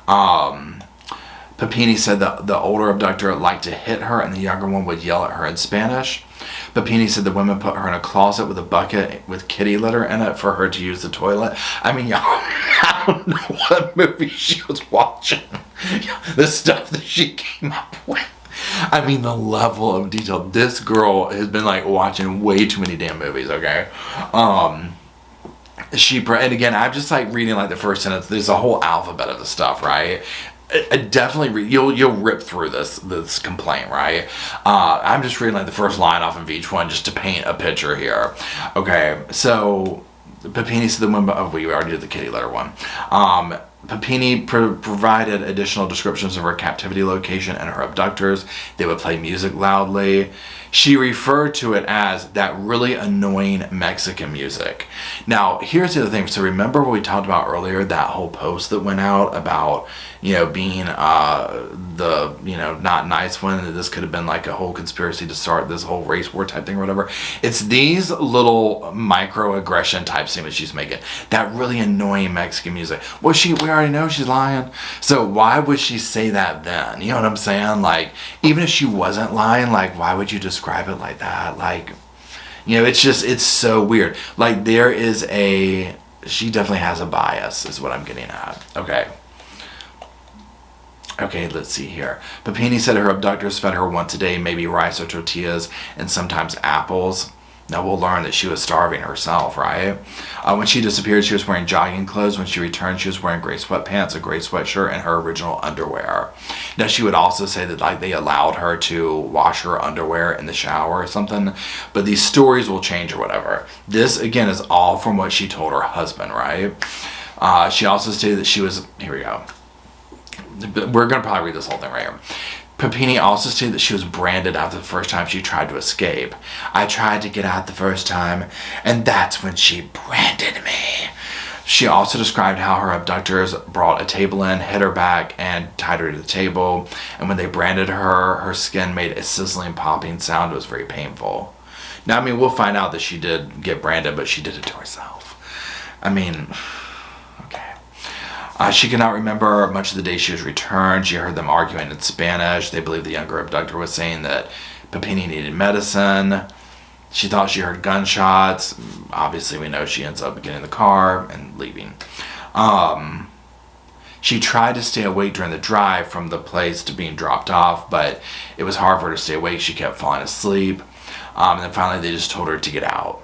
Papini said that the older abductor liked to hit her and the younger one would yell at her in Spanish. Papini said the women put her in a closet with a bucket with kitty litter in it for her to use the toilet. I mean, y'all, I don't know what movie she was watching. The stuff that she came up with. I mean, the level of detail. This girl has been like watching way too many damn movies, okay? And again, I'm just like reading like the first sentence. There's a whole alphabet of the stuff, right? I definitely you'll rip through this complaint, right? I'm just reading like the first line off of each one just to paint a picture here. Okay, so Papini said the one, we already did the kitty litter one. Papini provided additional descriptions of her captivity location and her abductors. They would play music loudly. She referred to it as that really annoying Mexican music. Now, here's the other thing. So remember what we talked about earlier, that whole post that went out about, being the, not nice one, that this could have been like a whole conspiracy to start this whole race war type thing or whatever. It's these little microaggression type statements she's making. That really annoying Mexican music. Well, we already know she's lying. So why would she say that then? You know what I'm saying? Like, even if she wasn't lying, like, why would you describe it like that? Like, it's so weird. Like, she definitely has a bias is what I'm getting at. Okay, let's see here. Papini said her abductors fed her once a day, maybe rice or tortillas, and sometimes apples. Now we'll learn that she was starving herself, right? When she disappeared, she was wearing jogging clothes. When she returned, she was wearing gray sweatpants, a gray sweatshirt, and her original underwear. Now she would also say that like they allowed her to wash her underwear in the shower or something, but these stories will change or whatever. This again is all from what she told her husband, right? She also stated that she was, here we go. We're gonna probably read this whole thing right here. Papini also stated that she was branded after the first time she tried to escape. I tried to get out the first time, and that's when she branded me. She also described how her abductors brought a table in, hit her back, and tied her to the table. And when they branded her, her skin made a sizzling, popping sound. It was very painful. Now, I mean, we'll find out that she did get branded, but she did it to herself. I mean, okay. She could not remember much of the day she was returned. She heard them arguing in Spanish. They believed the younger abductor was saying that Papini needed medicine. She thought she heard gunshots. Obviously, we know she ends up getting in the car and leaving. She tried to stay awake during the drive from the place to being dropped off, but it was hard for her to stay awake. She kept falling asleep. And then finally, they just told her to get out.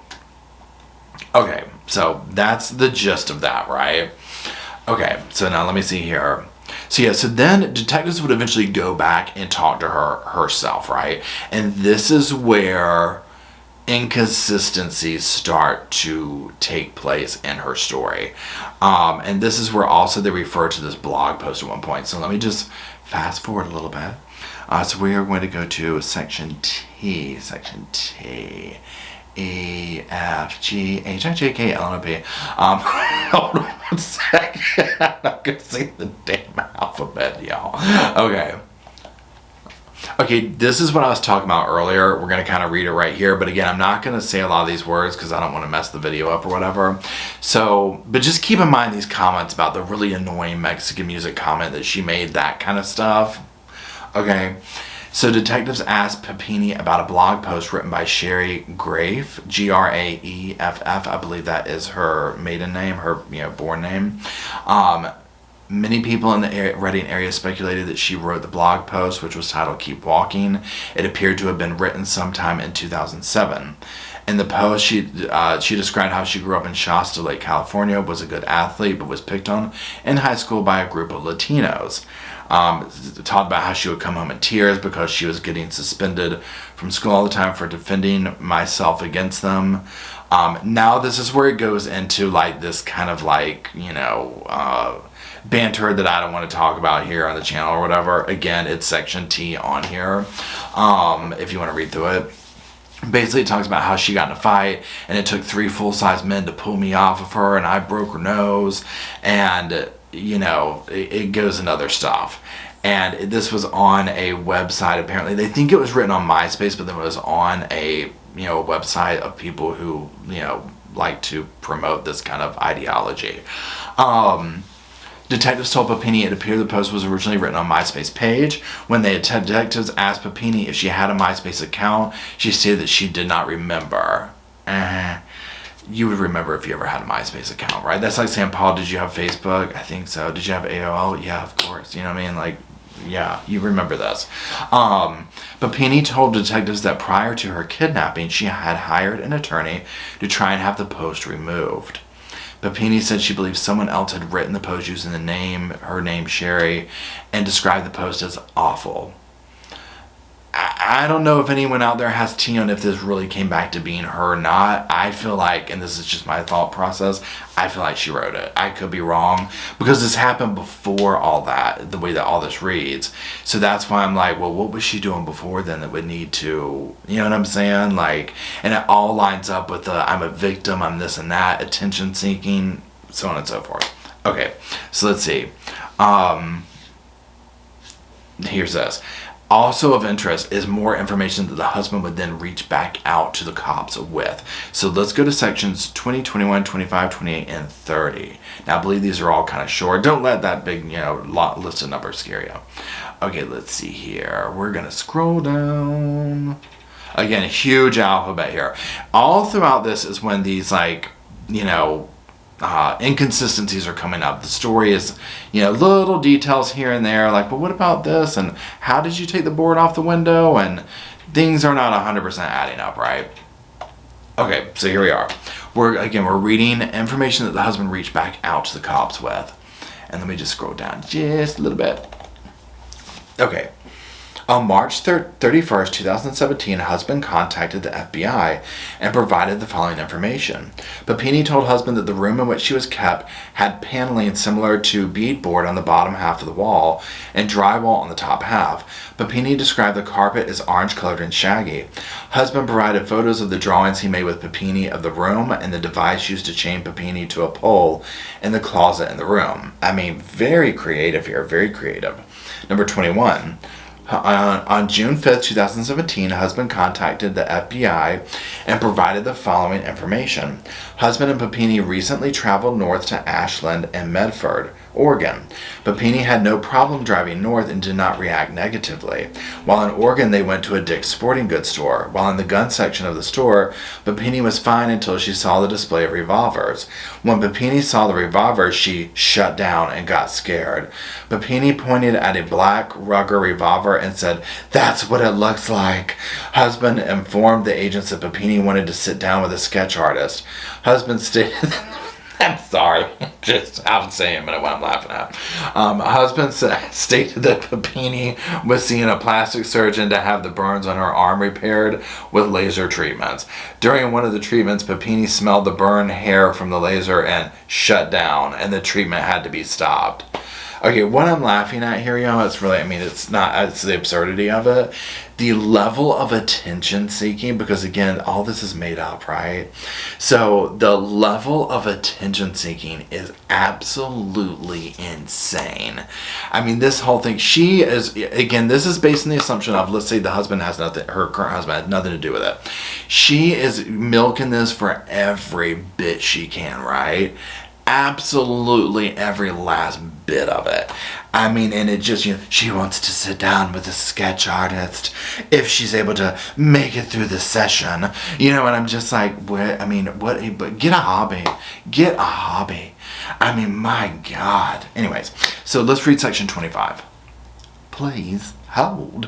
Okay, so that's the gist of that, right? Okay, so now let me see here. So then detectives would eventually go back and talk to her herself, right? And this is where inconsistencies start to take place in her story. And this is where also they refer to this blog post at one point. So let me just fast forward a little bit. So we are going to go to section T. E, F, G, H, I, J, K, L, N, O, P. Hold on 1 second. I'm not going to say the damn alphabet, y'all. Okay, this is what I was talking about earlier. We're going to kind of read it right here. But again, I'm not going to say a lot of these words because I don't want to mess the video up or whatever. So, but just keep in mind these comments about the really annoying Mexican music comment that she made, that kind of stuff. Okay. So detectives asked Papini about a blog post written by Sherri Graeff, Graeff. I believe that is her maiden name, her born name. Many people in the Reading area speculated that she wrote the blog post, which was titled "Keep Walking." It appeared to have been written sometime in 2007. In the post, she described how she grew up in Shasta Lake, California, was a good athlete, but was picked on in high school by a group of Latinos. Talked about how she would come home in tears because she was getting suspended from school all the time for defending myself against them. Now this is where it goes into like this kind of like, banter that I don't want to talk about here on the channel or whatever. Again, it's section T on here, if you want to read through it. Basically, it talks about how she got in a fight and it took 3 full-size men to pull me off of her and I broke her nose, and it goes into other stuff. And this was on a website. Apparently they think it was written on MySpace, but then it was on a website of people who like to promote this kind of ideology. Detectives told Papini it appeared the post was originally written on MySpace page. When the detectives asked Papini if she had a MySpace account, she stated that she did not remember. You would remember if you ever had a MySpace account, right? That's like saying, Paul, did you have Facebook? I think so. Did you have AOL? Yeah, of course. You know what I mean? Like, yeah, you remember this. Papini told detectives that prior to her kidnapping, she had hired an attorney to try and have the post removed. Papini said she believes someone else had written the post using her name Sherri, and described the post as awful. I don't know if anyone out there has tea on if this really came back to being her or not. I feel like, and this is just my thought process, I feel like she wrote it. I could be wrong, because this happened before all that, the way that all this reads. So that's why I'm like, well, what was she doing before then that would need to, you know what I'm saying? Like, and it all lines up with the I'm a victim, I'm this and that, attention seeking, so on and so forth. Okay, so let's see. Here's this. Also of interest is more information that the husband would then reach back out to the cops with. So let's go to sections 20, 21, 25, 28, and 30. Now I believe these are all kind of short. Don't let that big, list of numbers scare you. Okay, let's see here. We're going to scroll down. Again, a huge alphabet here. All throughout this is when these inconsistencies are coming up. The story is, little details here and there, like, well, what about this? And how did you take the board off the window? And things are not 100% adding up, right? Okay, so here we are. We're reading information that the husband reached back out to the cops with. And let me just scroll down just a little bit. Okay. On March 31st, 2017, a husband contacted the FBI and provided the following information. Papini told husband that the room in which she was kept had paneling similar to beadboard on the bottom half of the wall and drywall on the top half. Papini described the carpet as orange-colored and shaggy. Husband provided photos of the drawings he made with Papini of the room and the device used to chain Papini to a pole in the closet in the room. I mean, very creative here, very creative. Number 21. On June 5th, 2017, a husband contacted the FBI and provided the following information. Husband and Papini recently traveled north to Ashland and Medford, Oregon. Papini had no problem driving north and did not react negatively. While in Oregon, they went to a Dick's Sporting Goods store. While in the gun section of the store, Papini was fine until she saw the display of revolvers. When Papini saw the revolvers, she shut down and got scared. Papini pointed at a black Ruger revolver and said, "That's what it looks like." Husband informed the agents that Papini wanted to sit down with a sketch artist. Husband stated... I'm sorry. I'm saying what I'm laughing at. Husband stated that Papini was seeing a plastic surgeon to have the burns on her arm repaired with laser treatments. During one of the treatments, Papini smelled the burned hair from the laser and shut down, and the treatment had to be stopped. Okay, what I'm laughing at here, y'all, it's really, it's the absurdity of it. The level of attention seeking, because again, all this is made up, right? So the level of attention seeking is absolutely insane. I mean, this whole thing, she is, again, this is based on the assumption of, let's say the husband has nothing, her current husband has nothing to do with it. She is milking this for every bit she can, right? Absolutely every last bit of it. I mean, and it just, she wants to sit down with a sketch artist if she's able to make it through the session, and I'm just like, what? But get a hobby. Get a hobby. I mean, my God. Anyways, so let's read section 25. Please hold.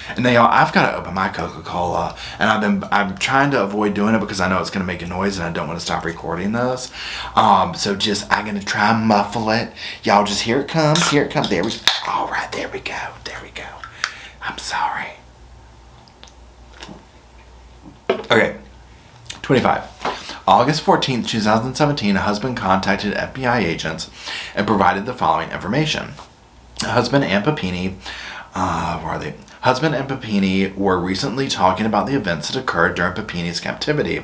And now, y'all, I've got to open my Coca-Cola, and I'm trying to avoid doing it because I know it's going to make a noise, and I don't want to stop recording this. I'm going to try and muffle it. Y'all, just here it comes. There we go. All right, there we go. I'm sorry. Okay, 25. August 14th, 2017, a husband contacted FBI agents and provided the following information. Husband and Papini, where are they? Husband and Papini were recently talking about the events that occurred during Papini's captivity.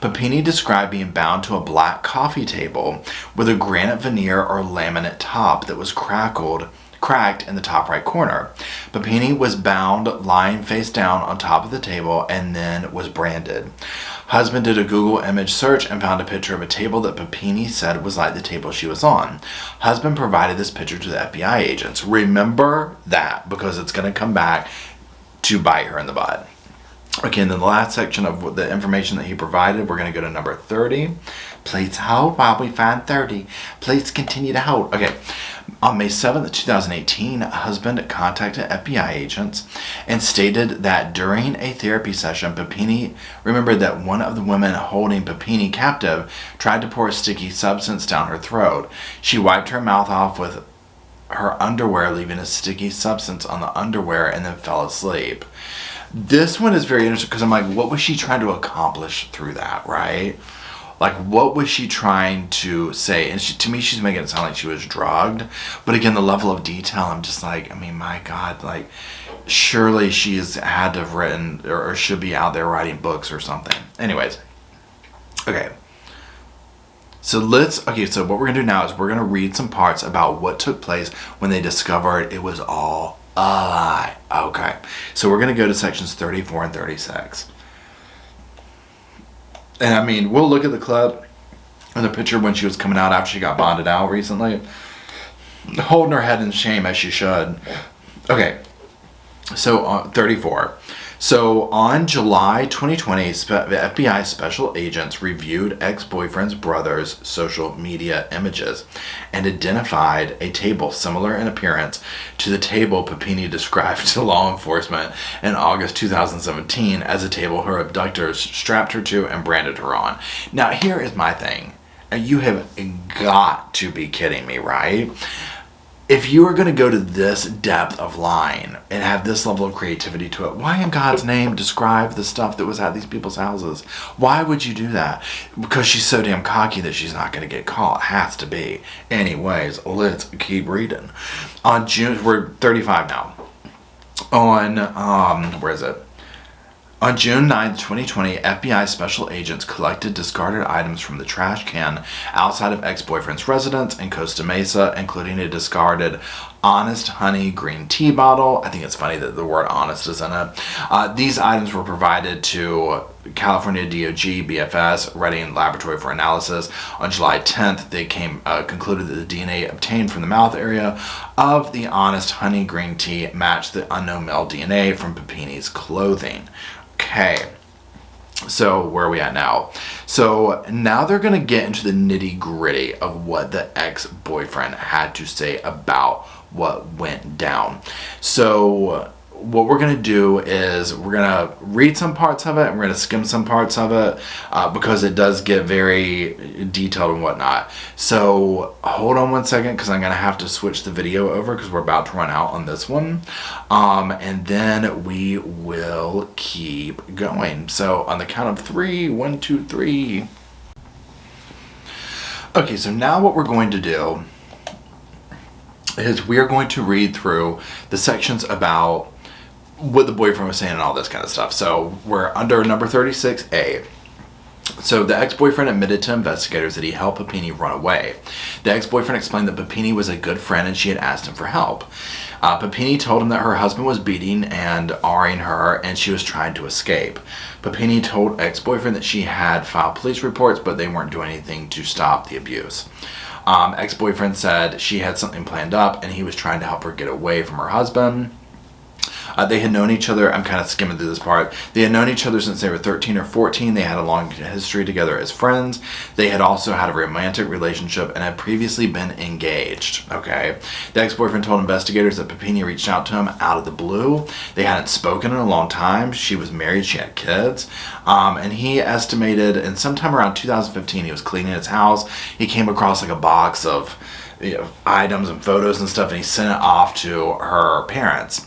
Papini described being bound to a black coffee table with a granite veneer or laminate top that was cracked in the top right corner. Papini was bound lying face down on top of the table and then was branded. Husband did a Google image search and found a picture of a table that Papini said was like the table she was on. Husband provided this picture to the FBI agents. Remember that, because it's going to come back to bite her in the butt. Okay, and then the last section of the information that he provided, we're going to go to number 30. Please hold while we find 30. Please continue to hold. Okay. On May 7th, 2018, a husband contacted FBI agents and stated that during a therapy session, Papini remembered that one of the women holding Papini captive tried to pour a sticky substance down her throat. She wiped her mouth off with her underwear, leaving a sticky substance on the underwear, and then fell asleep. This one is very interesting because I'm like, what was she trying to accomplish through that, right? Like, what was she trying to say? And to me, she's making it sound like she was drugged. But again, the level of detail, I'm just like, my God, like, surely she's had to have written or should be out there writing books or something. Anyways, okay. So so what we're going to do now is we're going to read some parts about what took place when they discovered it was all a lie. Okay. So we're going to go to sections 34 and 36. And we'll look at the clip and the picture when she was coming out after she got bonded out recently. Holding her head in shame as she should. Okay. So 34. So on July 2020, the FBI special agents reviewed ex-boyfriend's brother's social media images and identified a table similar in appearance to the table Papini described to law enforcement in August 2017 as a table her abductors strapped her to and branded her on. Now here is my thing. You have got to be kidding me, right? If you are going to go to this depth of lying and have this level of creativity to it, why in God's name describe the stuff that was at these people's houses? Why would you do that? Because she's so damn cocky that she's not going to get caught. Has to be. Anyways, let's keep reading. On June, we're 35 now. Where is it? On June 9, 2020, FBI special agents collected discarded items from the trash can outside of ex-boyfriend's residence in Costa Mesa, including a discarded Honest Honey green tea bottle. I think it's funny that the word honest is in it. These items were provided to California DOJ, BFS, Redding Laboratory for analysis. On July 10th, they concluded that the DNA obtained from the mouth area of the Honest Honey green tea matched the unknown male DNA from Papini's clothing. Okay, so where are we at now? So now they're going to get into the nitty gritty of what the ex-boyfriend had to say about what went down. So what we're going to do is we're going to read some parts of it and we're going to skim some parts of it because it does get very detailed and whatnot. So hold on one second because I'm going to have to switch the video over because we're about to run out on this one. And then we will keep going. So on the count of 3, 1, 2, 3. Okay, so now what we're going to do is we are going to read through the sections about what the boyfriend was saying and all this kind of stuff. So we're under number 36A. So the ex-boyfriend admitted to investigators that he helped Papini run away. The ex-boyfriend explained that Papini was a good friend and she had asked him for help. Papini told him that her husband was beating and R-ing her and she was trying to escape. Papini told ex-boyfriend that she had filed police reports, but they weren't doing anything to stop the abuse. Ex-boyfriend said she had something planned up and he was trying to help her get away from her husband. They had known each other. I'm kind of skimming through this part. They had known each other since they were 13 or 14. They had a long history together as friends. They had also had a romantic relationship and had previously been engaged. Okay. The ex-boyfriend told investigators that Papini reached out to him out of the blue. They hadn't spoken in a long time. She was married. She had kids. And he estimated, and sometime around 2015, he was cleaning his house. He came across like a box of items and photos and stuff, and he sent it off to her parents.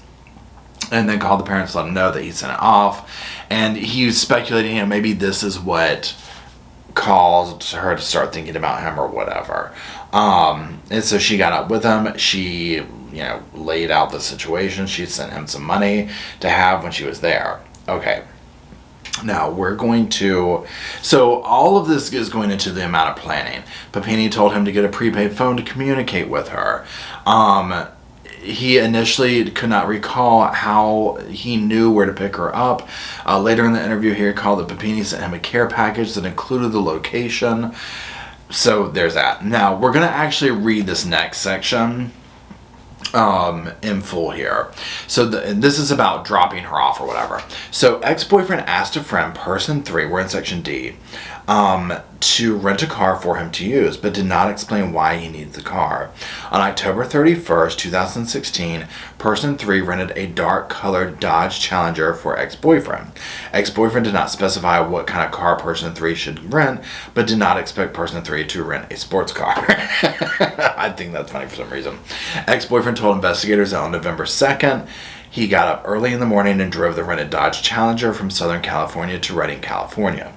And then called the parents to let them know that he sent it off. And he was speculating, maybe this is what caused her to start thinking about him or whatever. And so she got up with him. She, laid out the situation. She sent him some money to have when she was there. Okay. Now we're going to, so all of this is going into the amount of planning. Papini told him to get a prepaid phone to communicate with her. He initially could not recall how he knew where to pick her up. Later in the interview, he recalled that Papini sent him a care package that included the location. So there's that. Now, we're going to actually read this next section in full here. So this is about dropping her off or whatever. So ex-boyfriend asked a friend, person 3, we're in section D, to rent a car for him to use, but did not explain why he needed the car. On October 31st, 2016, person 3 rented a dark-colored Dodge Challenger for ex-boyfriend. Ex-boyfriend did not specify what kind of car person 3 should rent, but did not expect person 3 to rent a sports car. I think that's funny for some reason. Ex-boyfriend told investigators that on November 2nd, he got up early in the morning and drove the rented Dodge Challenger from Southern California to Redding, California.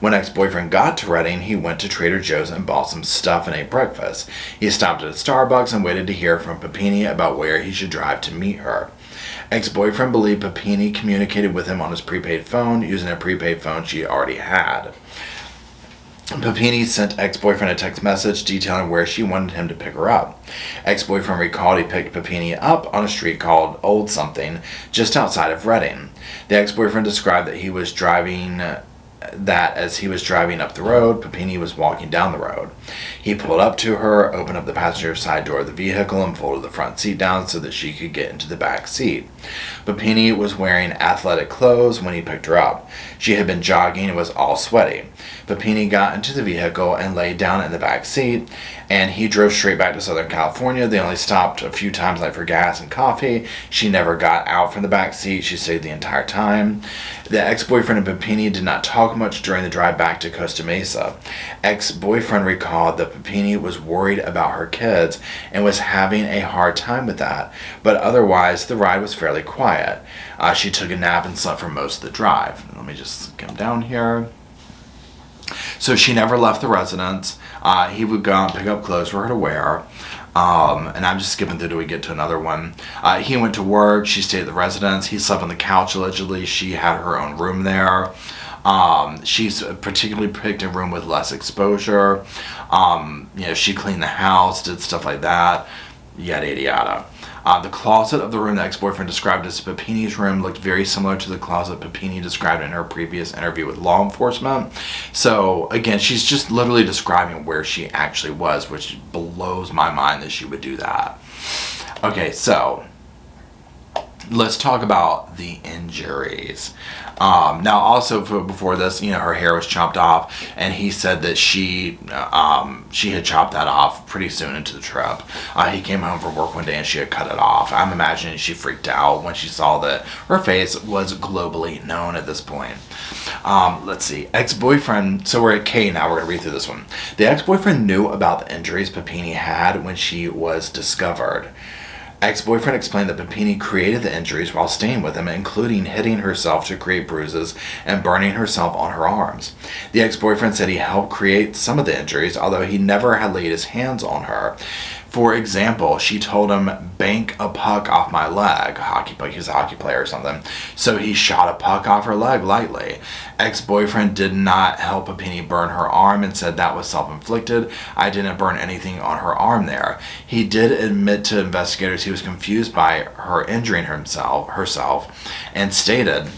When ex-boyfriend got to Redding, he went to Trader Joe's and bought some stuff and ate breakfast. He stopped at a Starbucks and waited to hear from Papini about where he should drive to meet her. Ex-boyfriend believed Papini communicated with him on his prepaid phone using a prepaid phone she already had. Papini sent ex-boyfriend a text message detailing where she wanted him to pick her up. Ex-boyfriend recalled he picked Papini up on a street called Old Something, just outside of Redding. The ex-boyfriend described that he was driving that as he was driving up the road, Papini was walking down the road. He pulled up to her, opened up the passenger side door of the vehicle, and folded the front seat down so that she could get into the back seat. Papini was wearing athletic clothes when he picked her up. She had been jogging and was all sweaty. Papini got into the vehicle and laid down in the back seat, and he drove straight back to Southern California. They only stopped a few times, like for gas and coffee. She never got out from the back seat. She stayed the entire time. The ex-boyfriend and Papini did not talk much during the drive back to Costa Mesa. Ex-boyfriend recalled that Papini was worried about her kids and was having a hard time with that, but otherwise the ride was fairly quiet. She took a nap and slept for most of the drive. Let me just come down here. So she never left the residence. He would go out and pick up clothes for her to wear. And I'm just skipping through till we get to another one. He went to work. She stayed at the residence. He slept on the couch, allegedly. She had her own room there. She's particularly picked a room with less exposure. She cleaned the house, did stuff like that. Yada, yada, yada. The closet of the room the ex-boyfriend described as Papini's room looked very similar to the closet Papini described in her previous interview with law enforcement. So, again, she's just literally describing where she actually was, which blows my mind that she would do that. Okay, so let's talk about the injuries. Now, also before this, her hair was chopped off, and he said that she had chopped that off pretty soon into the trip. He came home from work one day and she had cut it off. I'm imagining she freaked out when she saw that her face was globally known at this point. Let's see. Ex-boyfriend. So we're at K now. We're going to read through this one. The ex-boyfriend knew about the injuries Papini had when she was discovered. Ex-boyfriend explained that Papini created the injuries while staying with him, including hitting herself to create bruises and burning herself on her arms. The ex-boyfriend said he helped create some of the injuries, although he never had laid his hands on her. For example, she told him, "Bank a puck off my leg." Hockey puck, he's a hockey player or something. So he shot a puck off her leg lightly. Ex-boyfriend did not help Papini burn her arm and said that was self-inflicted. "I didn't burn anything on her arm there." He did admit to investigators he was confused by her injuring herself and stated,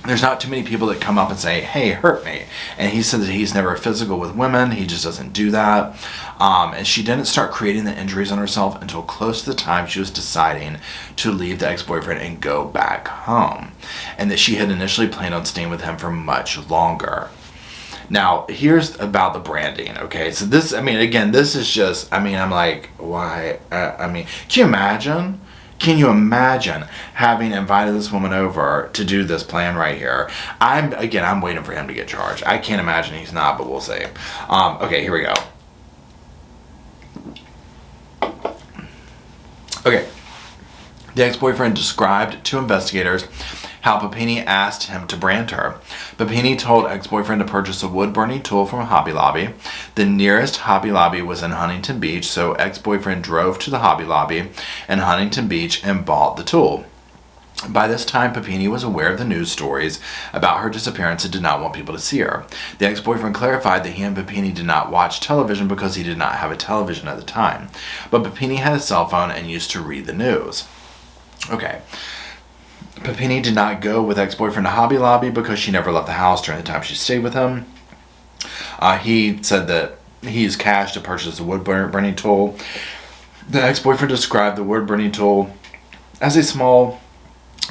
"There's not too many people that come up and say, 'Hey, hurt me.'" And he said that he's never physical with women. He just doesn't do that. And she didn't start creating the injuries on herself until close to the time she was deciding to leave the ex-boyfriend and go back home. And that she had initially planned on staying with him for much longer. Now, here's about the branding, okay? So this, again, this is just, I'm like, why? Can you imagine? Can you imagine having invited this woman over to do this plan right here? I'm waiting for him to get charged. I can't imagine he's not, but we'll see. Okay, here we go. Okay. The ex-boyfriend described to investigators how Papini asked him to brand her. Papini told ex-boyfriend to purchase a wood-burning tool from Hobby Lobby. The nearest Hobby Lobby was in Huntington Beach, so ex-boyfriend drove to the Hobby Lobby in Huntington Beach and bought the tool. By this time, Papini was aware of the news stories about her disappearance and did not want people to see her. The ex-boyfriend clarified that he and Papini did not watch television because he did not have a television at the time. But Papini had a cell phone and used to read the news. Okay. Papini did not go with ex-boyfriend to Hobby Lobby because she never left the house during the time she stayed with him. He said that he used cash to purchase the wood-burning tool. The ex-boyfriend described the wood-burning tool as a small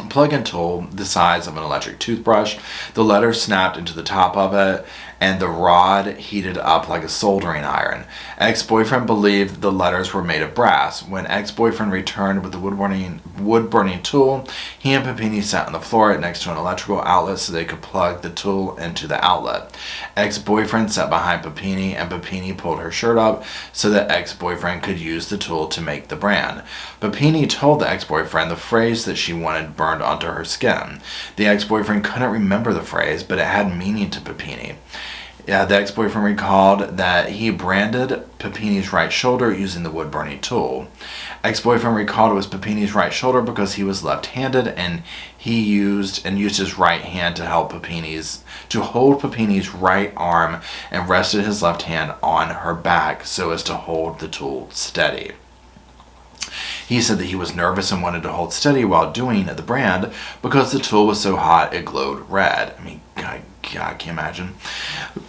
plug-in tool the size of an electric toothbrush. The letter snapped into the top of it, and the rod heated up like a soldering iron. Ex-boyfriend believed the letters were made of brass. When ex-boyfriend returned with the wood-burning tool, he and Papini sat on the floor next to an electrical outlet so they could plug the tool into the outlet. Ex-boyfriend sat behind Papini, and Papini pulled her shirt up so that ex-boyfriend could use the tool to make the brand. Papini told the ex-boyfriend the phrase that she wanted burned onto her skin. The ex-boyfriend couldn't remember the phrase, but it had meaning to Papini. The ex-boyfriend recalled that he branded Papini's right shoulder using the wood-burning tool. Ex-boyfriend recalled it was Papini's right shoulder because he was left-handed, and he used his right hand to hold Papini's right arm and rested his left hand on her back so as to hold the tool steady. He said that he was nervous and wanted to hold steady while doing the brand because the tool was so hot it glowed red. God, can you imagine?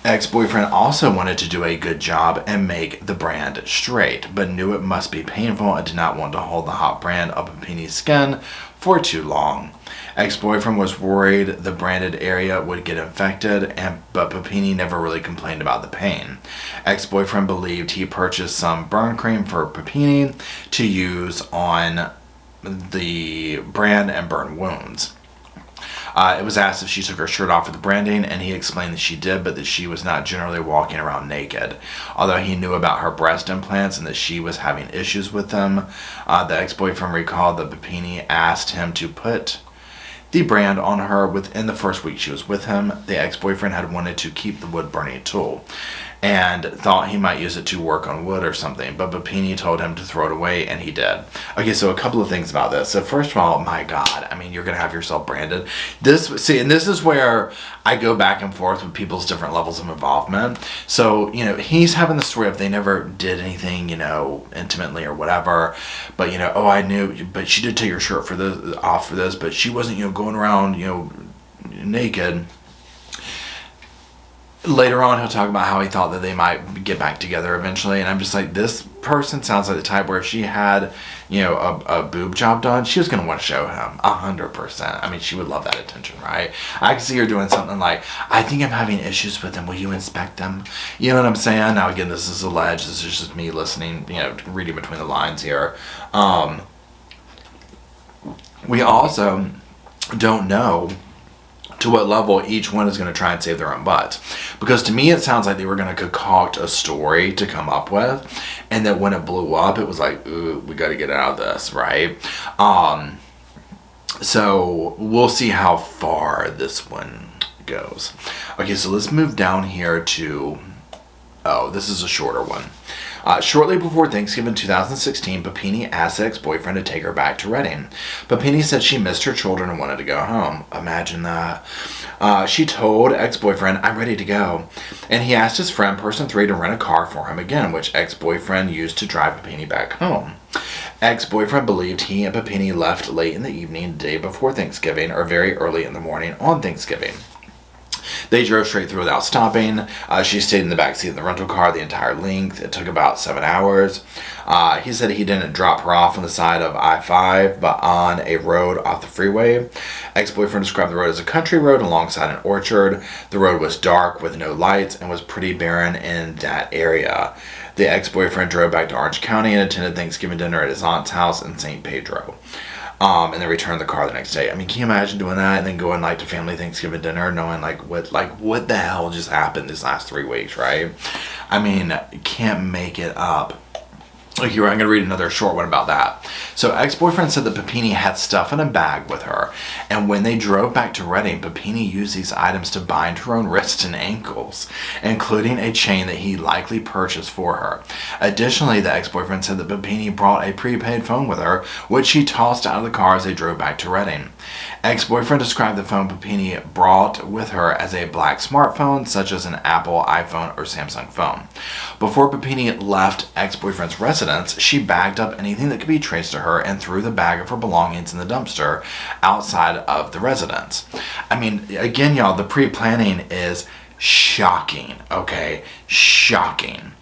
Ex-boyfriend also wanted to do a good job and make the brand straight, but knew it must be painful and did not want to hold the hot brand up Papini's skin for too long. Ex-boyfriend was worried the branded area would get infected, but Papini never really complained about the pain. Ex-boyfriend believed he purchased some burn cream for Papini to use on the brand and burn wounds. It was asked if she took her shirt off for the branding, and he explained that she did, but that she was not generally walking around naked. Although he knew about her breast implants and that she was having issues with them, the ex-boyfriend recalled that Papini asked him to put the brand on her within the first week she was with him. The ex-boyfriend had wanted to keep the wood-burning tool and thought he might use it to work on wood or something, but Papini told him to throw it away, and he did. Okay, so a couple of things about this. So first of all, my God, I mean, you're going to have yourself branded. This is where I go back and forth with people's different levels of involvement. So, he's having the story of they never did anything, intimately or whatever, but, oh, I knew, but she did take her shirt off for this, but she wasn't, going around, naked. Later on, he'll talk about how he thought that they might get back together eventually, and I'm just like, this person sounds like the type where if she had, a boob job done, she was going to want to show him 100%. I mean, she would love that attention, right? I can see her doing something like, I think I'm having issues with them. Will you inspect them? You know what I'm saying? Now, again, this is alleged. This is just me listening, reading between the lines here. We also don't know to what level each one is going to try and save their own butts. Because to me, it sounds like they were going to concoct a story to come up with, and that when it blew up, it was like, ooh, we got to get out of this, right? So we'll see how far this one goes. Okay, so let's move down here to, this is a shorter one. Shortly before Thanksgiving 2016, Papini asked the ex-boyfriend to take her back to Reading. Papini said she missed her children and wanted to go home. Imagine that. She told ex-boyfriend, I'm ready to go. And he asked his friend, person 3, to rent a car for him again, which ex-boyfriend used to drive Papini back home. Ex-boyfriend believed he and Papini left late in the evening, the day before Thanksgiving, or very early in the morning on Thanksgiving. They drove straight through without stopping. She stayed in the backseat of the rental car the entire length. It took about 7 hours. He said he didn't drop her off on the side of I-5, but on a road off the freeway. Ex-boyfriend described the road as a country road alongside an orchard. The road was dark with no lights and was pretty barren in that area. The ex-boyfriend drove back to Orange County and attended Thanksgiving dinner at his aunt's house in St. Pedro. And then returned the car the next day. I mean, can you imagine doing that and then going to family Thanksgiving dinner, knowing what the hell just happened this last 3 weeks, right? I mean, you can't make it up. I'm going to read another short one about that. So, ex-boyfriend said that Papini had stuff in a bag with her, and when they drove back to Reading, Papini used these items to bind her own wrists and ankles, including a chain that he likely purchased for her. Additionally, the ex-boyfriend said that Papini brought a prepaid phone with her, which she tossed out of the car as they drove back to Reading. Ex-boyfriend described the phone Papini brought with her as a black smartphone, such as an Apple, iPhone, or Samsung phone. Before Papini left ex-boyfriend's residence, she bagged up anything that could be traced to her and threw the bag of her belongings in the dumpster outside of the residence. I mean, again, y'all, the pre-planning is shocking, okay? Shocking.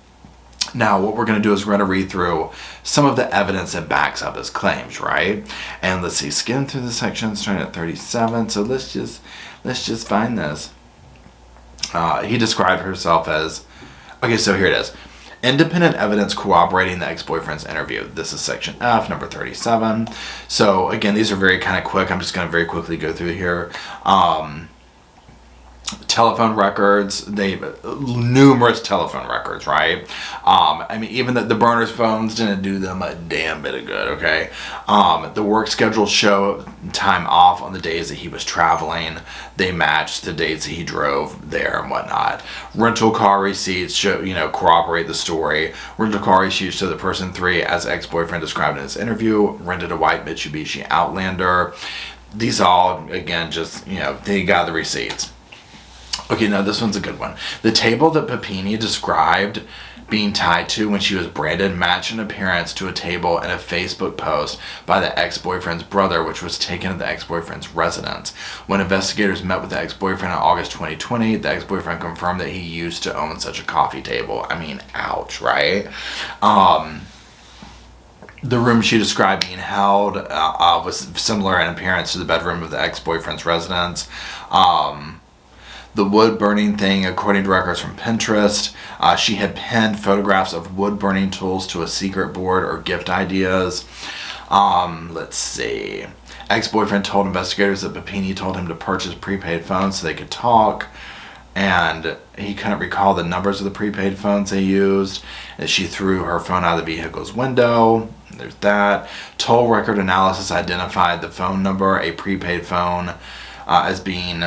Now, what we're going to do is we're going to read through some of the evidence that backs up his claims, right? And let's see, skim through the section starting at 37. So let's just find this. He described herself as, okay, so here it is. Independent evidence corroborating the ex-boyfriend's interview. This is section F, number 37. So again, these are very kind of quick. I'm just going to very quickly go through here. Telephone records, numerous telephone records, right? I mean, even the burner's phones didn't do them a damn bit of good, okay? The work schedules show time off on the days that he was traveling. They matched the dates that he drove there and whatnot. Rental car receipts show, corroborate the story. Rental car receipts show that person 3, as ex-boyfriend described in his interview, rented a white Mitsubishi Outlander. These all, again, just, they got the receipts. Okay, now this one's a good one. The table that Papini described being tied to when she was branded matched in appearance to a table in a Facebook post by the ex-boyfriend's brother, which was taken at the ex-boyfriend's residence. When investigators met with the ex-boyfriend in August 2020, the ex-boyfriend confirmed that he used to own such a coffee table. I mean, ouch, right? The room she described being held was similar in appearance to the bedroom of the ex-boyfriend's residence. The wood burning thing, according to records from Pinterest, she had pinned photographs of wood burning tools to a secret board or gift ideas. Let's see. Ex-boyfriend told investigators that Papini told him to purchase prepaid phones so they could talk, and he couldn't recall the numbers of the prepaid phones they used, and she threw her phone out of the vehicle's window. There's that. Toll record analysis identified the phone number, a prepaid phone, as being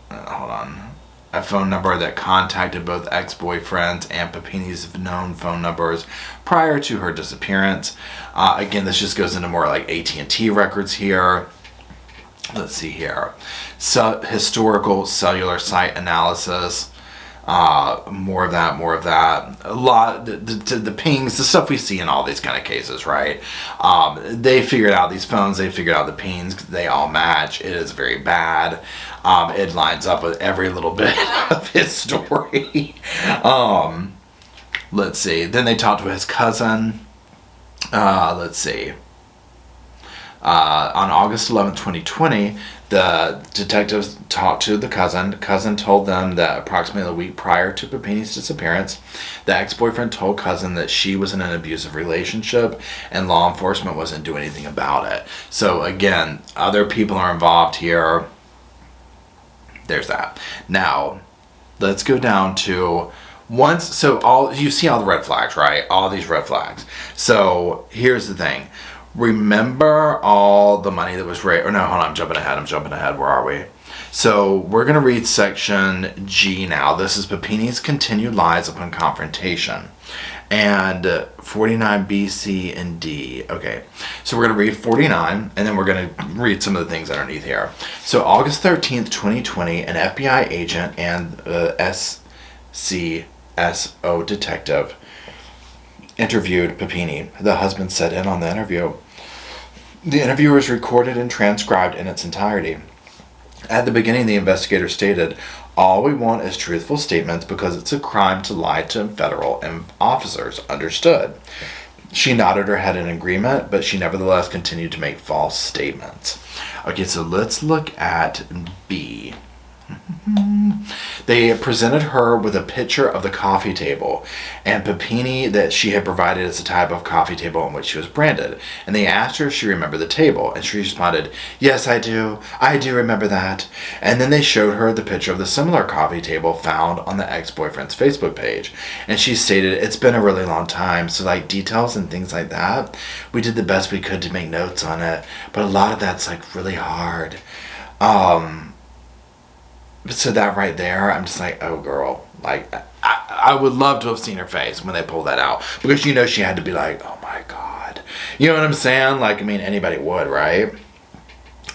a phone number that contacted both ex-boyfriends and Papini's known phone numbers prior to her disappearance. Again, this just goes into more like AT&T records here. Let's see here. So, historical cellular site analysis. More of that. A lot, the pings, the stuff we see in all these kind of cases, right? They figured out these phones, they figured out the pings, they all match. It is very bad. It lines up with every little bit of his story. Let's see. Then they talked to his cousin. Let's see. On August 11, 2020, the detectives talked to the cousin. The cousin told them that approximately a week prior to Papini's disappearance, the ex-boyfriend told cousin that she was in an abusive relationship and law enforcement wasn't doing anything about it. So again, other people are involved here. There's that. Now, let's go down to you see all the red flags, right? All these red flags. So here's the thing. Remember all the money that was raised. Or no, hold on, I'm jumping ahead. Where are we? So we're going to read section G now. This is Papini's continued lies upon confrontation. And 49 B, C, and D. Okay, so we're going to read 49, and then we're going to read some of the things underneath here. So August 13th, 2020, an FBI agent and SCSO detective interviewed Papini. The husband sat in on the interview. The interview was recorded and transcribed in its entirety. At the beginning, the investigator stated, "All we want is truthful statements because it's a crime to lie to federal officers. Understood?" She nodded her head in agreement, but she nevertheless continued to make false statements. Okay, so let's look at B. They presented her with a picture of the coffee table and Papini that she had provided as the type of coffee table on which she was branded. And they asked her if she remembered the table, and she responded, "Yes, I do. I do remember that." And then they showed her the picture of the similar coffee table found on the ex-boyfriend's Facebook page. And she stated, "It's been a really long time, so like details and things like that, we did the best we could to make notes on it, but a lot of that's like really hard." So that right there, I'm just like, oh girl, like I would love to have seen her face when they pulled that out, because you know she had to be like, oh my god, you know what I'm saying? Like, I mean, anybody would, right?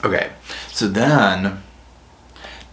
Okay, so then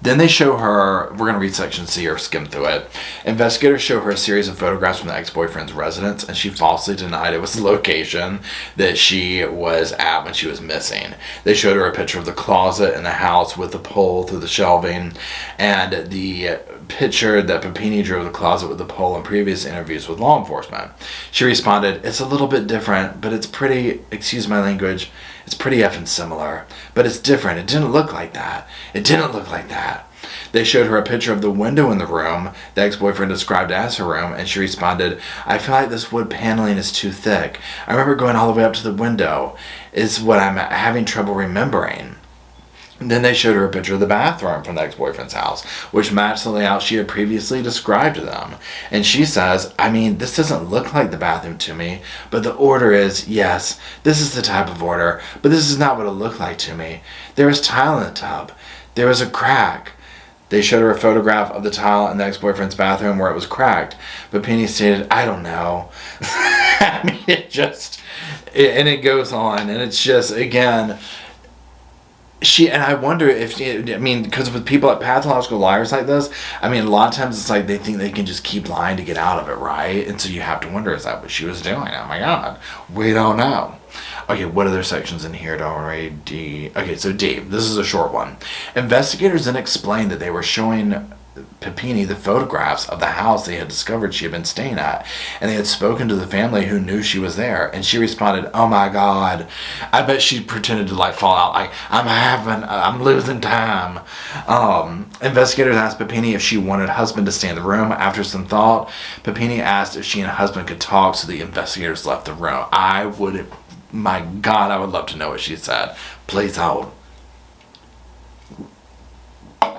they show her, we're going to read section C or skim through it. Investigators show her a series of photographs from the ex-boyfriend's residence, and she falsely denied it was the location that she was at when she was missing. They showed her a picture of the closet in the house with the pole through the shelving, and the picture that Papini drew of the closet with the pole in previous interviews with law enforcement. She responded, "It's a little bit different, but it's pretty, excuse my language, it's pretty effing similar, but it's different. It didn't look like that. It didn't look like that." They showed her a picture of the window in the room the ex-boyfriend described as her room, and she responded, "I feel like this wood paneling is too thick. I remember going all the way up to the window, is what I'm having trouble remembering." And then they showed her a picture of the bathroom from the ex-boyfriend's house, which matched the layout she had previously described to them. And she says, "I mean, this doesn't look like the bathroom to me, but the order is, yes, this is the type of order, but this is not what it looked like to me. There was tile in the tub. There was a crack." They showed her a photograph of the tile in the ex-boyfriend's bathroom where it was cracked. But Papini stated, "I don't know." I mean, and it goes on, and it's just, again, I would love to have seen her face when they pulled that out, because you know she had to be like, oh my god, you know what I'm saying? Like, I mean, anybody would, right? Okay, so then they show her a picture of the window in the room that ex-boyfriend described as her room, and she says, "I mean, this doesn't look like the bathroom to me, but the order is, yes, this is the type of order, but this is not what it looked like to me. There was tile in the tub. There was a crack." They showed her a photograph of the tile in the ex-boyfriend's bathroom where it was cracked. But Papini stated, "I don't know." And it goes on, and it's just, again, and I wonder if because with people like pathological liars like this, a lot of times it's like they think they can just keep lying to get out of it, right? And so you have to wonder, is that what she was doing? Oh my God, we don't know. Okay, what other sections in here don't read? D. Okay, so D. This is a short one. Investigators then explained that they were showing Papini the photographs of the house they had discovered she had been staying at, and they had spoken to the family who knew she was there, and she responded, "Oh my God." I bet she pretended to like fall out, like, I'm losing time. Investigators asked Papini if she wanted husband to stay in the room. After some thought, Papini asked if she and husband could talk, so the investigators left the room. My God, I would love to know what she said. Please hold.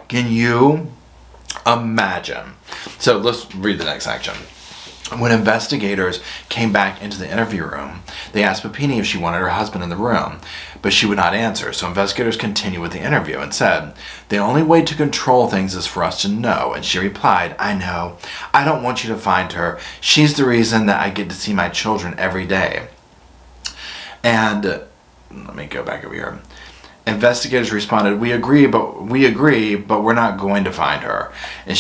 Can you imagine? So let's read the next section. When investigators came back into the interview room, they asked Papini if she wanted her husband in the room, but she would not answer. So investigators continued with the interview and said, "The only way to control things is for us to know." And she replied, "I know. I don't want you to find her. She's the reason that I get to see my children every day." And let me go back over here. Investigators responded, we agree, but we're not going to find her." And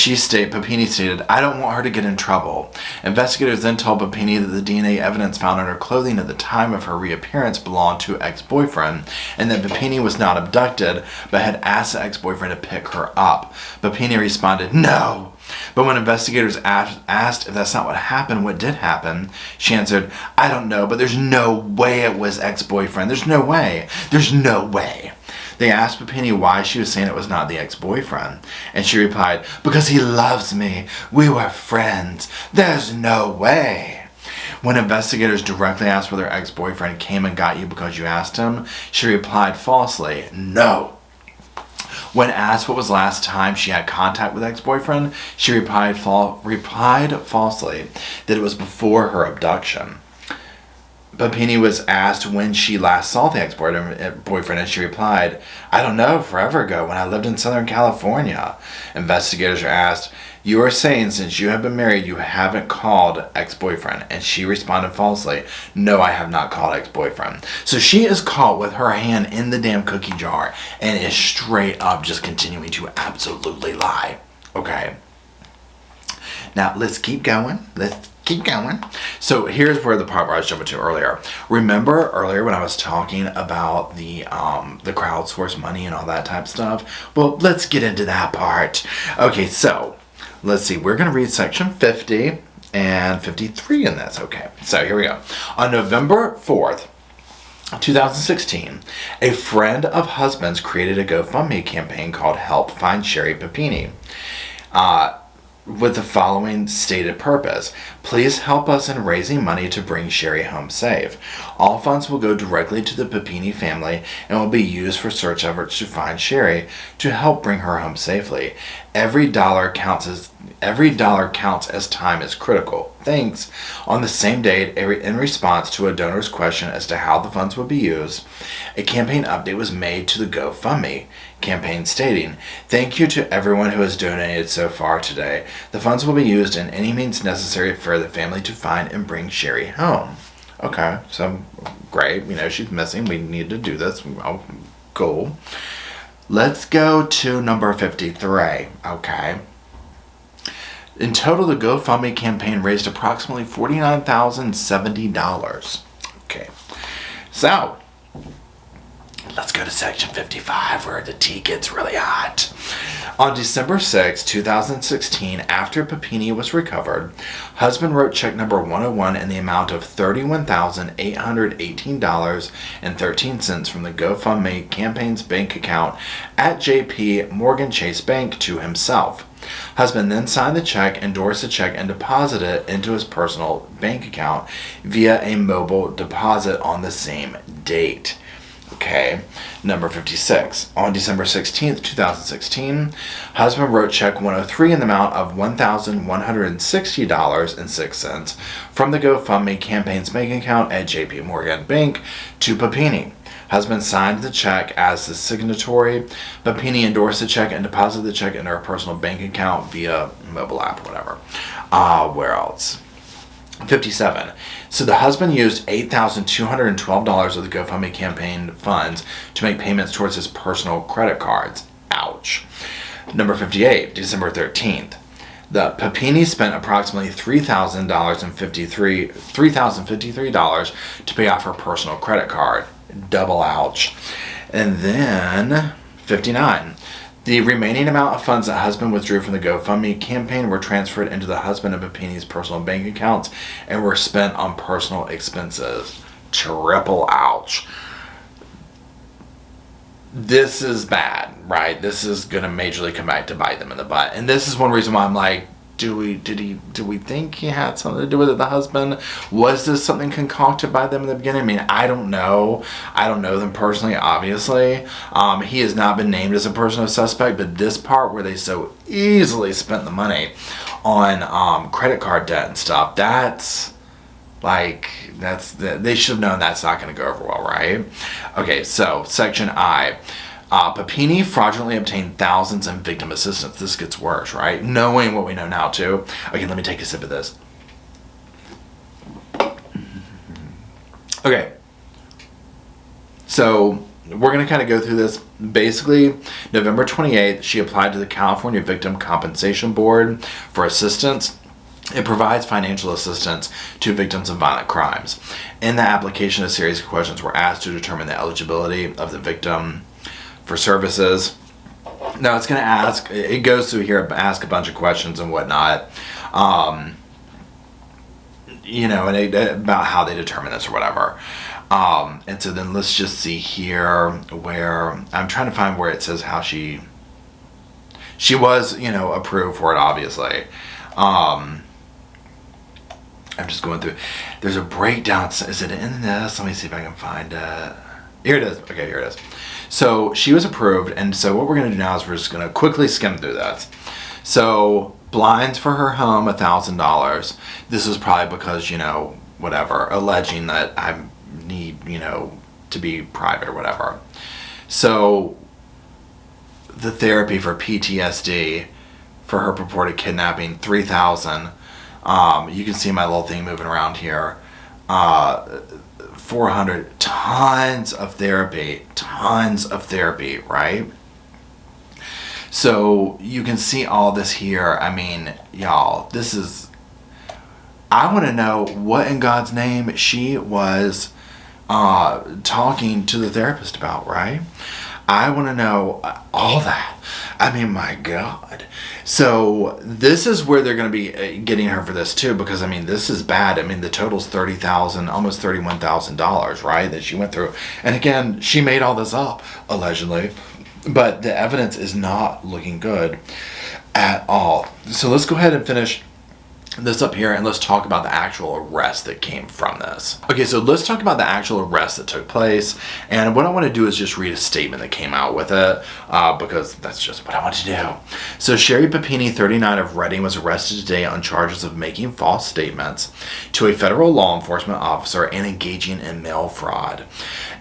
Papini stated, "I don't want her to get in trouble." Investigators then told Papini that the DNA evidence found on her clothing at the time of her reappearance belonged to ex-boyfriend, and that Papini was not abducted, but had asked the ex-boyfriend to pick her up. Papini responded, "No." But when investigators asked if that's not what happened, what did happen, she answered, "I don't know, but there's no way it was ex-boyfriend. There's no way. There's no way." They asked Papini why she was saying it was not the ex-boyfriend, and she replied, "Because he loves me. We were friends. There's no way." When investigators directly asked whether ex-boyfriend came and got you because you asked him, she replied falsely, "No." When asked what was the last time she had contact with ex-boyfriend, she replied falsely that it was before her abduction. Papini was asked when she last saw the ex-boyfriend, and she replied, "I don't know, forever ago, when I lived in Southern California." Investigators are asked, "You are saying since you have been married you haven't called ex-boyfriend?" And she responded falsely, "No, I have not called ex-boyfriend." So she is caught with her hand in the damn cookie jar and is straight up just continuing to absolutely lie. Okay. Now let's keep going. So here's where the part where I was jumping to earlier. Remember earlier when I was talking about the crowdsourced money and all that type of stuff? Well, let's get into that part. Okay, so let's see. We're going to read section 50 and 53 in this. Okay, so here we go. On November 4th, 2016, a friend of husband's created a GoFundMe campaign called Help Find Sherri Papini. With the following stated purpose: please help us in raising money to bring Sherri home safe. All funds will go directly to the Papini family and will be used for search efforts to find Sherri to help bring her home safely. Every dollar counts as time is critical. Thanks. On the same date, in response to a donor's question as to how the funds would be used, a campaign update was made to the GoFundMe campaign stating, "Thank you to everyone who has donated so far today. The funds will be used in any means necessary for the family to find and bring Sherri home." Okay, so great. We know she's missing. We need to do this. Oh, cool. Let's go to number 53. Okay. In total, the GoFundMe campaign raised approximately $49,070. Okay. So, let's go to section 55 where the tea gets really hot. On December 6, 2016, after Papini was recovered, husband wrote check number 101 in the amount of $31,818.13 from the GoFundMe campaign's bank account at JP Morgan Chase Bank to himself. Husband then signed the check, endorsed the check, and deposited it into his personal bank account via a mobile deposit on the same date. Okay, number 56. On December 16th, 2016, husband wrote check 103 in the amount of $1,160.06 from the GoFundMe campaign's bank account at JP Morgan Bank to Papini. Husband signed the check as the signatory. Papini endorsed the check and deposited the check into her personal bank account via mobile app or whatever. Where else? 57. So the husband used $8,212 of the GoFundMe campaign funds to make payments towards his personal credit cards. Ouch. Number 58, December 13th. The Papini spent approximately $3,053 to pay off her personal credit card. Double ouch. And then 59. The remaining amount of funds that husband withdrew from the GoFundMe campaign were transferred into the husband and Papini's personal bank accounts and were spent on personal expenses. Triple ouch. This is bad, right? This is going to majorly come back to bite them in the butt. And this is one reason why I'm like, do we think he had something to do with it, the husband? Was this something concocted by them in the beginning? I mean, I don't know. I don't know them personally, obviously. He has not been named as a personal suspect, but this part where they so easily spent the money on credit card debt and stuff, they should have known that's not going to go over well, right? Okay, so section I. Papini fraudulently obtained thousands in victim assistance. This gets worse, right? Knowing what we know now, too. Okay, let me take a sip of this. Okay. So, we're going to kind of go through this. Basically, November 28th, she applied to the California Victim Compensation Board for assistance. It provides financial assistance to victims of violent crimes. In the application, a series of questions were asked to determine the eligibility of the victim for services. Now it's going to ask, it goes through here, ask a bunch of questions and whatnot, and about how they determine this or whatever. And so then let's just see here where, I'm trying to find where it says how she was, approved for it, obviously. I'm just going through, there's a breakdown. Is it in this? Let me see if I can find it. Here it is. Okay, here it is. So she was approved, and so what we're going to do now is we're just going to quickly skim through this. So blinds for her home, $1,000. This is probably because, whatever, alleging that I need, to be private or whatever. So the therapy for PTSD for her purported kidnapping, $3,000. You can see my little thing moving around here. 400, tons of therapy, right? So you can see all this here. I mean, y'all, this is, I want to know what in God's name she was talking to the therapist about, right? I want to know all that. I mean, my God. So this is where they're going to be getting her for this too, because I mean, this is bad. I mean, the total's $30,000, almost $31,000, right? That she went through. And again, she made all this up, allegedly, but the evidence is not looking good at all. So let's go ahead and finish this up here and let's talk about the actual arrest that came from this. Okay, so let's talk about the actual arrest that took place, and what I want to do is just read a statement that came out with it, because that's just what I want to do. So Sherri Papini, 39, of Redding, was arrested today on charges of making false statements to a federal law enforcement officer and engaging in mail fraud.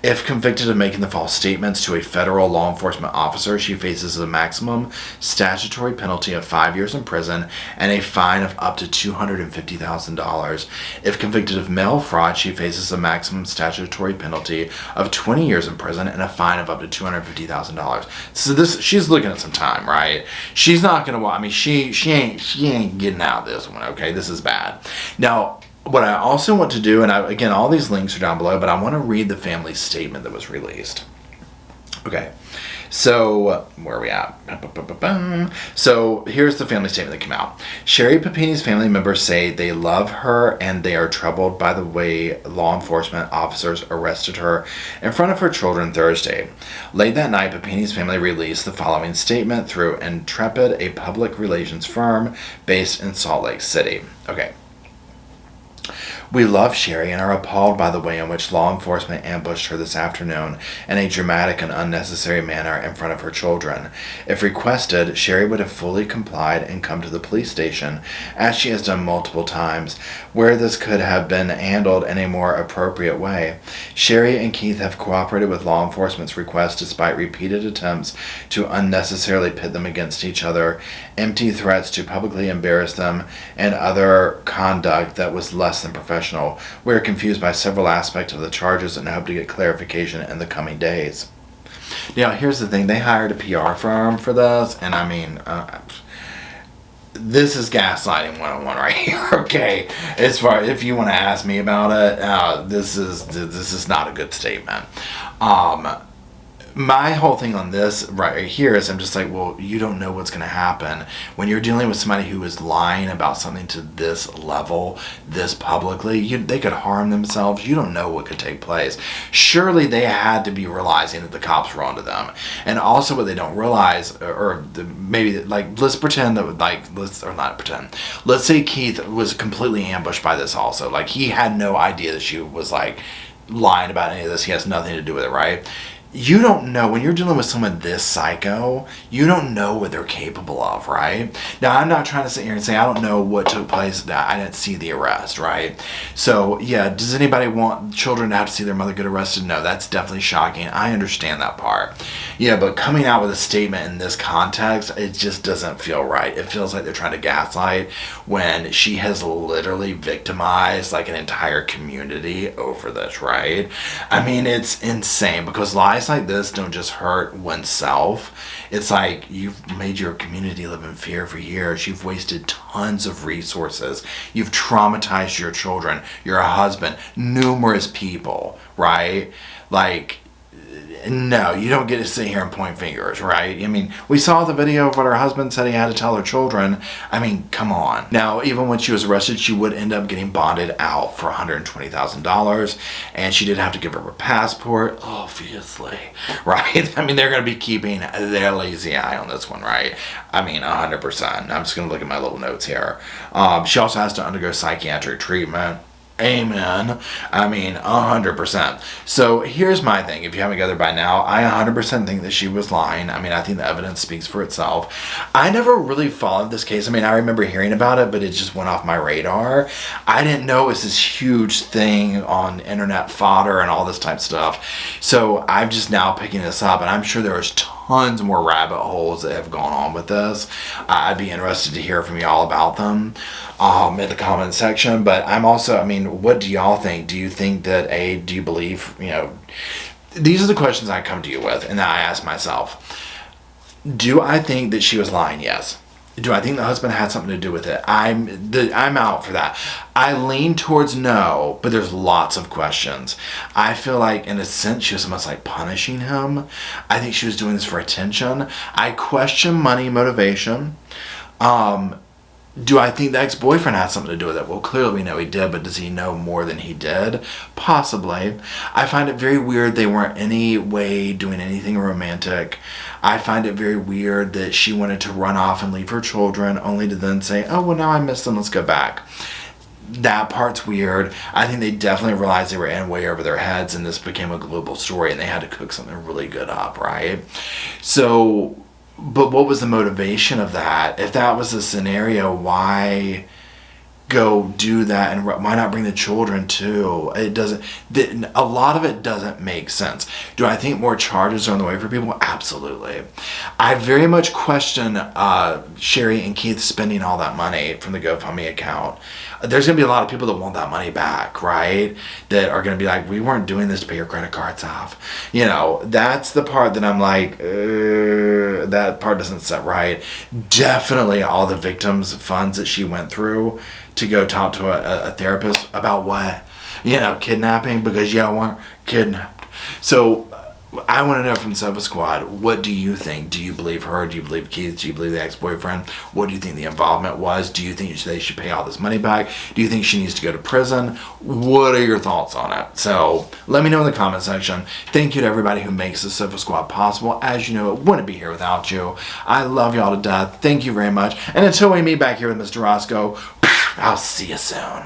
If convicted of making the false statements to a federal law enforcement officer, she faces a maximum statutory penalty of 5 years in prison and a fine of up to $250,000. If convicted of mail fraud, she faces a maximum statutory penalty of 20 years in prison and a fine of up to $250,000. So she's looking at some time, right? She's not gonna. I mean, she ain't getting out of this one. Okay, this is bad. Now, what I also want to do, and again, all these links are down below, but I want to read the family statement that was released. Okay, so where are we at? So here's the family statement that came out. Sherri Papini's family members say they love her and they are troubled by the way law enforcement officers arrested her in front of her children Thursday. Late that night, Papini's family released the following statement through Intrepid, a public relations firm based in Salt Lake City. Okay. We love Sherri and are appalled by the way in which law enforcement ambushed her this afternoon in a dramatic and unnecessary manner in front of her children. If requested, Sherri would have fully complied and come to the police station, as she has done multiple times, where this could have been handled in a more appropriate way. Sherri and Keith have cooperated with law enforcement's request despite repeated attempts to unnecessarily pit them against each other, empty threats to publicly embarrass them, and other conduct that was less than professional. We are confused by several aspects of the charges and hope to get clarification in the coming days. Now, here's the thing. They hired a PR firm for this, and I mean, this is gaslighting 101 right here, okay? As far if you want to ask me about it, this is not a good statement. My whole thing on this right here is I'm just like, well, you don't know what's going to happen when you're dealing with somebody who is lying about something to this level, this publicly. They could harm themselves. You don't know what could take place. Surely they had to be realizing that the cops were onto them. And also what they don't realize, maybe like, let's pretend that let's say Keith was completely ambushed by this also. Like, he had no idea that she was like lying about any of this. He has nothing to do with it, right? You don't know, when you're dealing with someone this psycho, you don't know what they're capable of, right? Now, I'm not trying to sit here and say I don't know what took place, that I didn't see the arrest, right? So, yeah, does anybody want children to have to see their mother get arrested? No, that's definitely shocking. I understand that part. Yeah, but coming out with a statement in this context, it just doesn't feel right. It feels like they're trying to gaslight when she has literally victimized like an entire community over this, right? I mean, it's insane because lies like this don't just hurt oneself. It's like you've made your community live in fear for years. You've wasted tons of resources. You've traumatized your children, your husband, numerous people, right? Like, no, you don't get to sit here and point fingers, right? I mean, we saw the video of what her husband said he had to tell her children. I mean, come on. Now, even when she was arrested, she would end up getting bonded out for $120,000, and she did have to give her passport, obviously, right? I mean, they're going to be keeping their lazy eye on this one, right? I mean, 100%. I'm just going to look at my little notes here. She also has to undergo psychiatric treatment. Amen. I mean, 100%. So here's my thing. If you haven't gathered by now, I 100% think that she was lying. I mean, I think the evidence speaks for itself. I never really followed this case. I mean, I remember hearing about it, but it just went off my radar. I didn't know it was this huge thing on internet fodder and all this type of stuff. So I'm just now picking this up, and I'm sure there was tons more rabbit holes that have gone on with this. I'd be interested to hear from y'all about them in the comment section. But I'm also, I mean, what do y'all think? Do you think that, do you believe, these are the questions I come to you with and that I ask myself. Do I think that she was lying? Yes. Do I think the husband had something to do with it? I'm out for that. I lean towards no, but there's lots of questions. I feel like, in a sense, she was almost like punishing him. I think she was doing this for attention. I question money motivation. Do I think the ex-boyfriend had something to do with it? Well, clearly we know he did, but does he know more than he did? Possibly. I find it very weird they weren't any way doing anything romantic. I find it very weird that she wanted to run off and leave her children, only to then say, oh, well, now I miss them, let's go back. That part's weird. I think they definitely realized they were in way over their heads, and this became a global story, and they had to cook something really good up, right? So, but what was the motivation of that? If that was the scenario, why go do that, and why not bring the children too? It doesn't, a lot of it doesn't make sense. Do I think more charges are on the way for people? Absolutely. I very much question Sherri and Keith spending all that money from the GoFundMe account. There's going to be a lot of people that want that money back, right? That are going to be like, we weren't doing this to pay your credit cards off. That's the part that I'm like, that part doesn't set right. Definitely all the victims' funds that she went through to go talk to a therapist about what? Kidnapping, because y'all weren't kidnapped. So I want to know from Sofa Squad, what do you think? Do you believe her? Do you believe Keith? Do you believe the ex-boyfriend? What do you think the involvement was? Do you think they should pay all this money back? Do you think she needs to go to prison? What are your thoughts on it? So let me know in the comment section. Thank you to everybody who makes the Sofa Squad possible. As you know, it wouldn't be here without you. I love y'all to death. Thank you very much. And until we meet back here with Mr. Roscoe, I'll see you soon.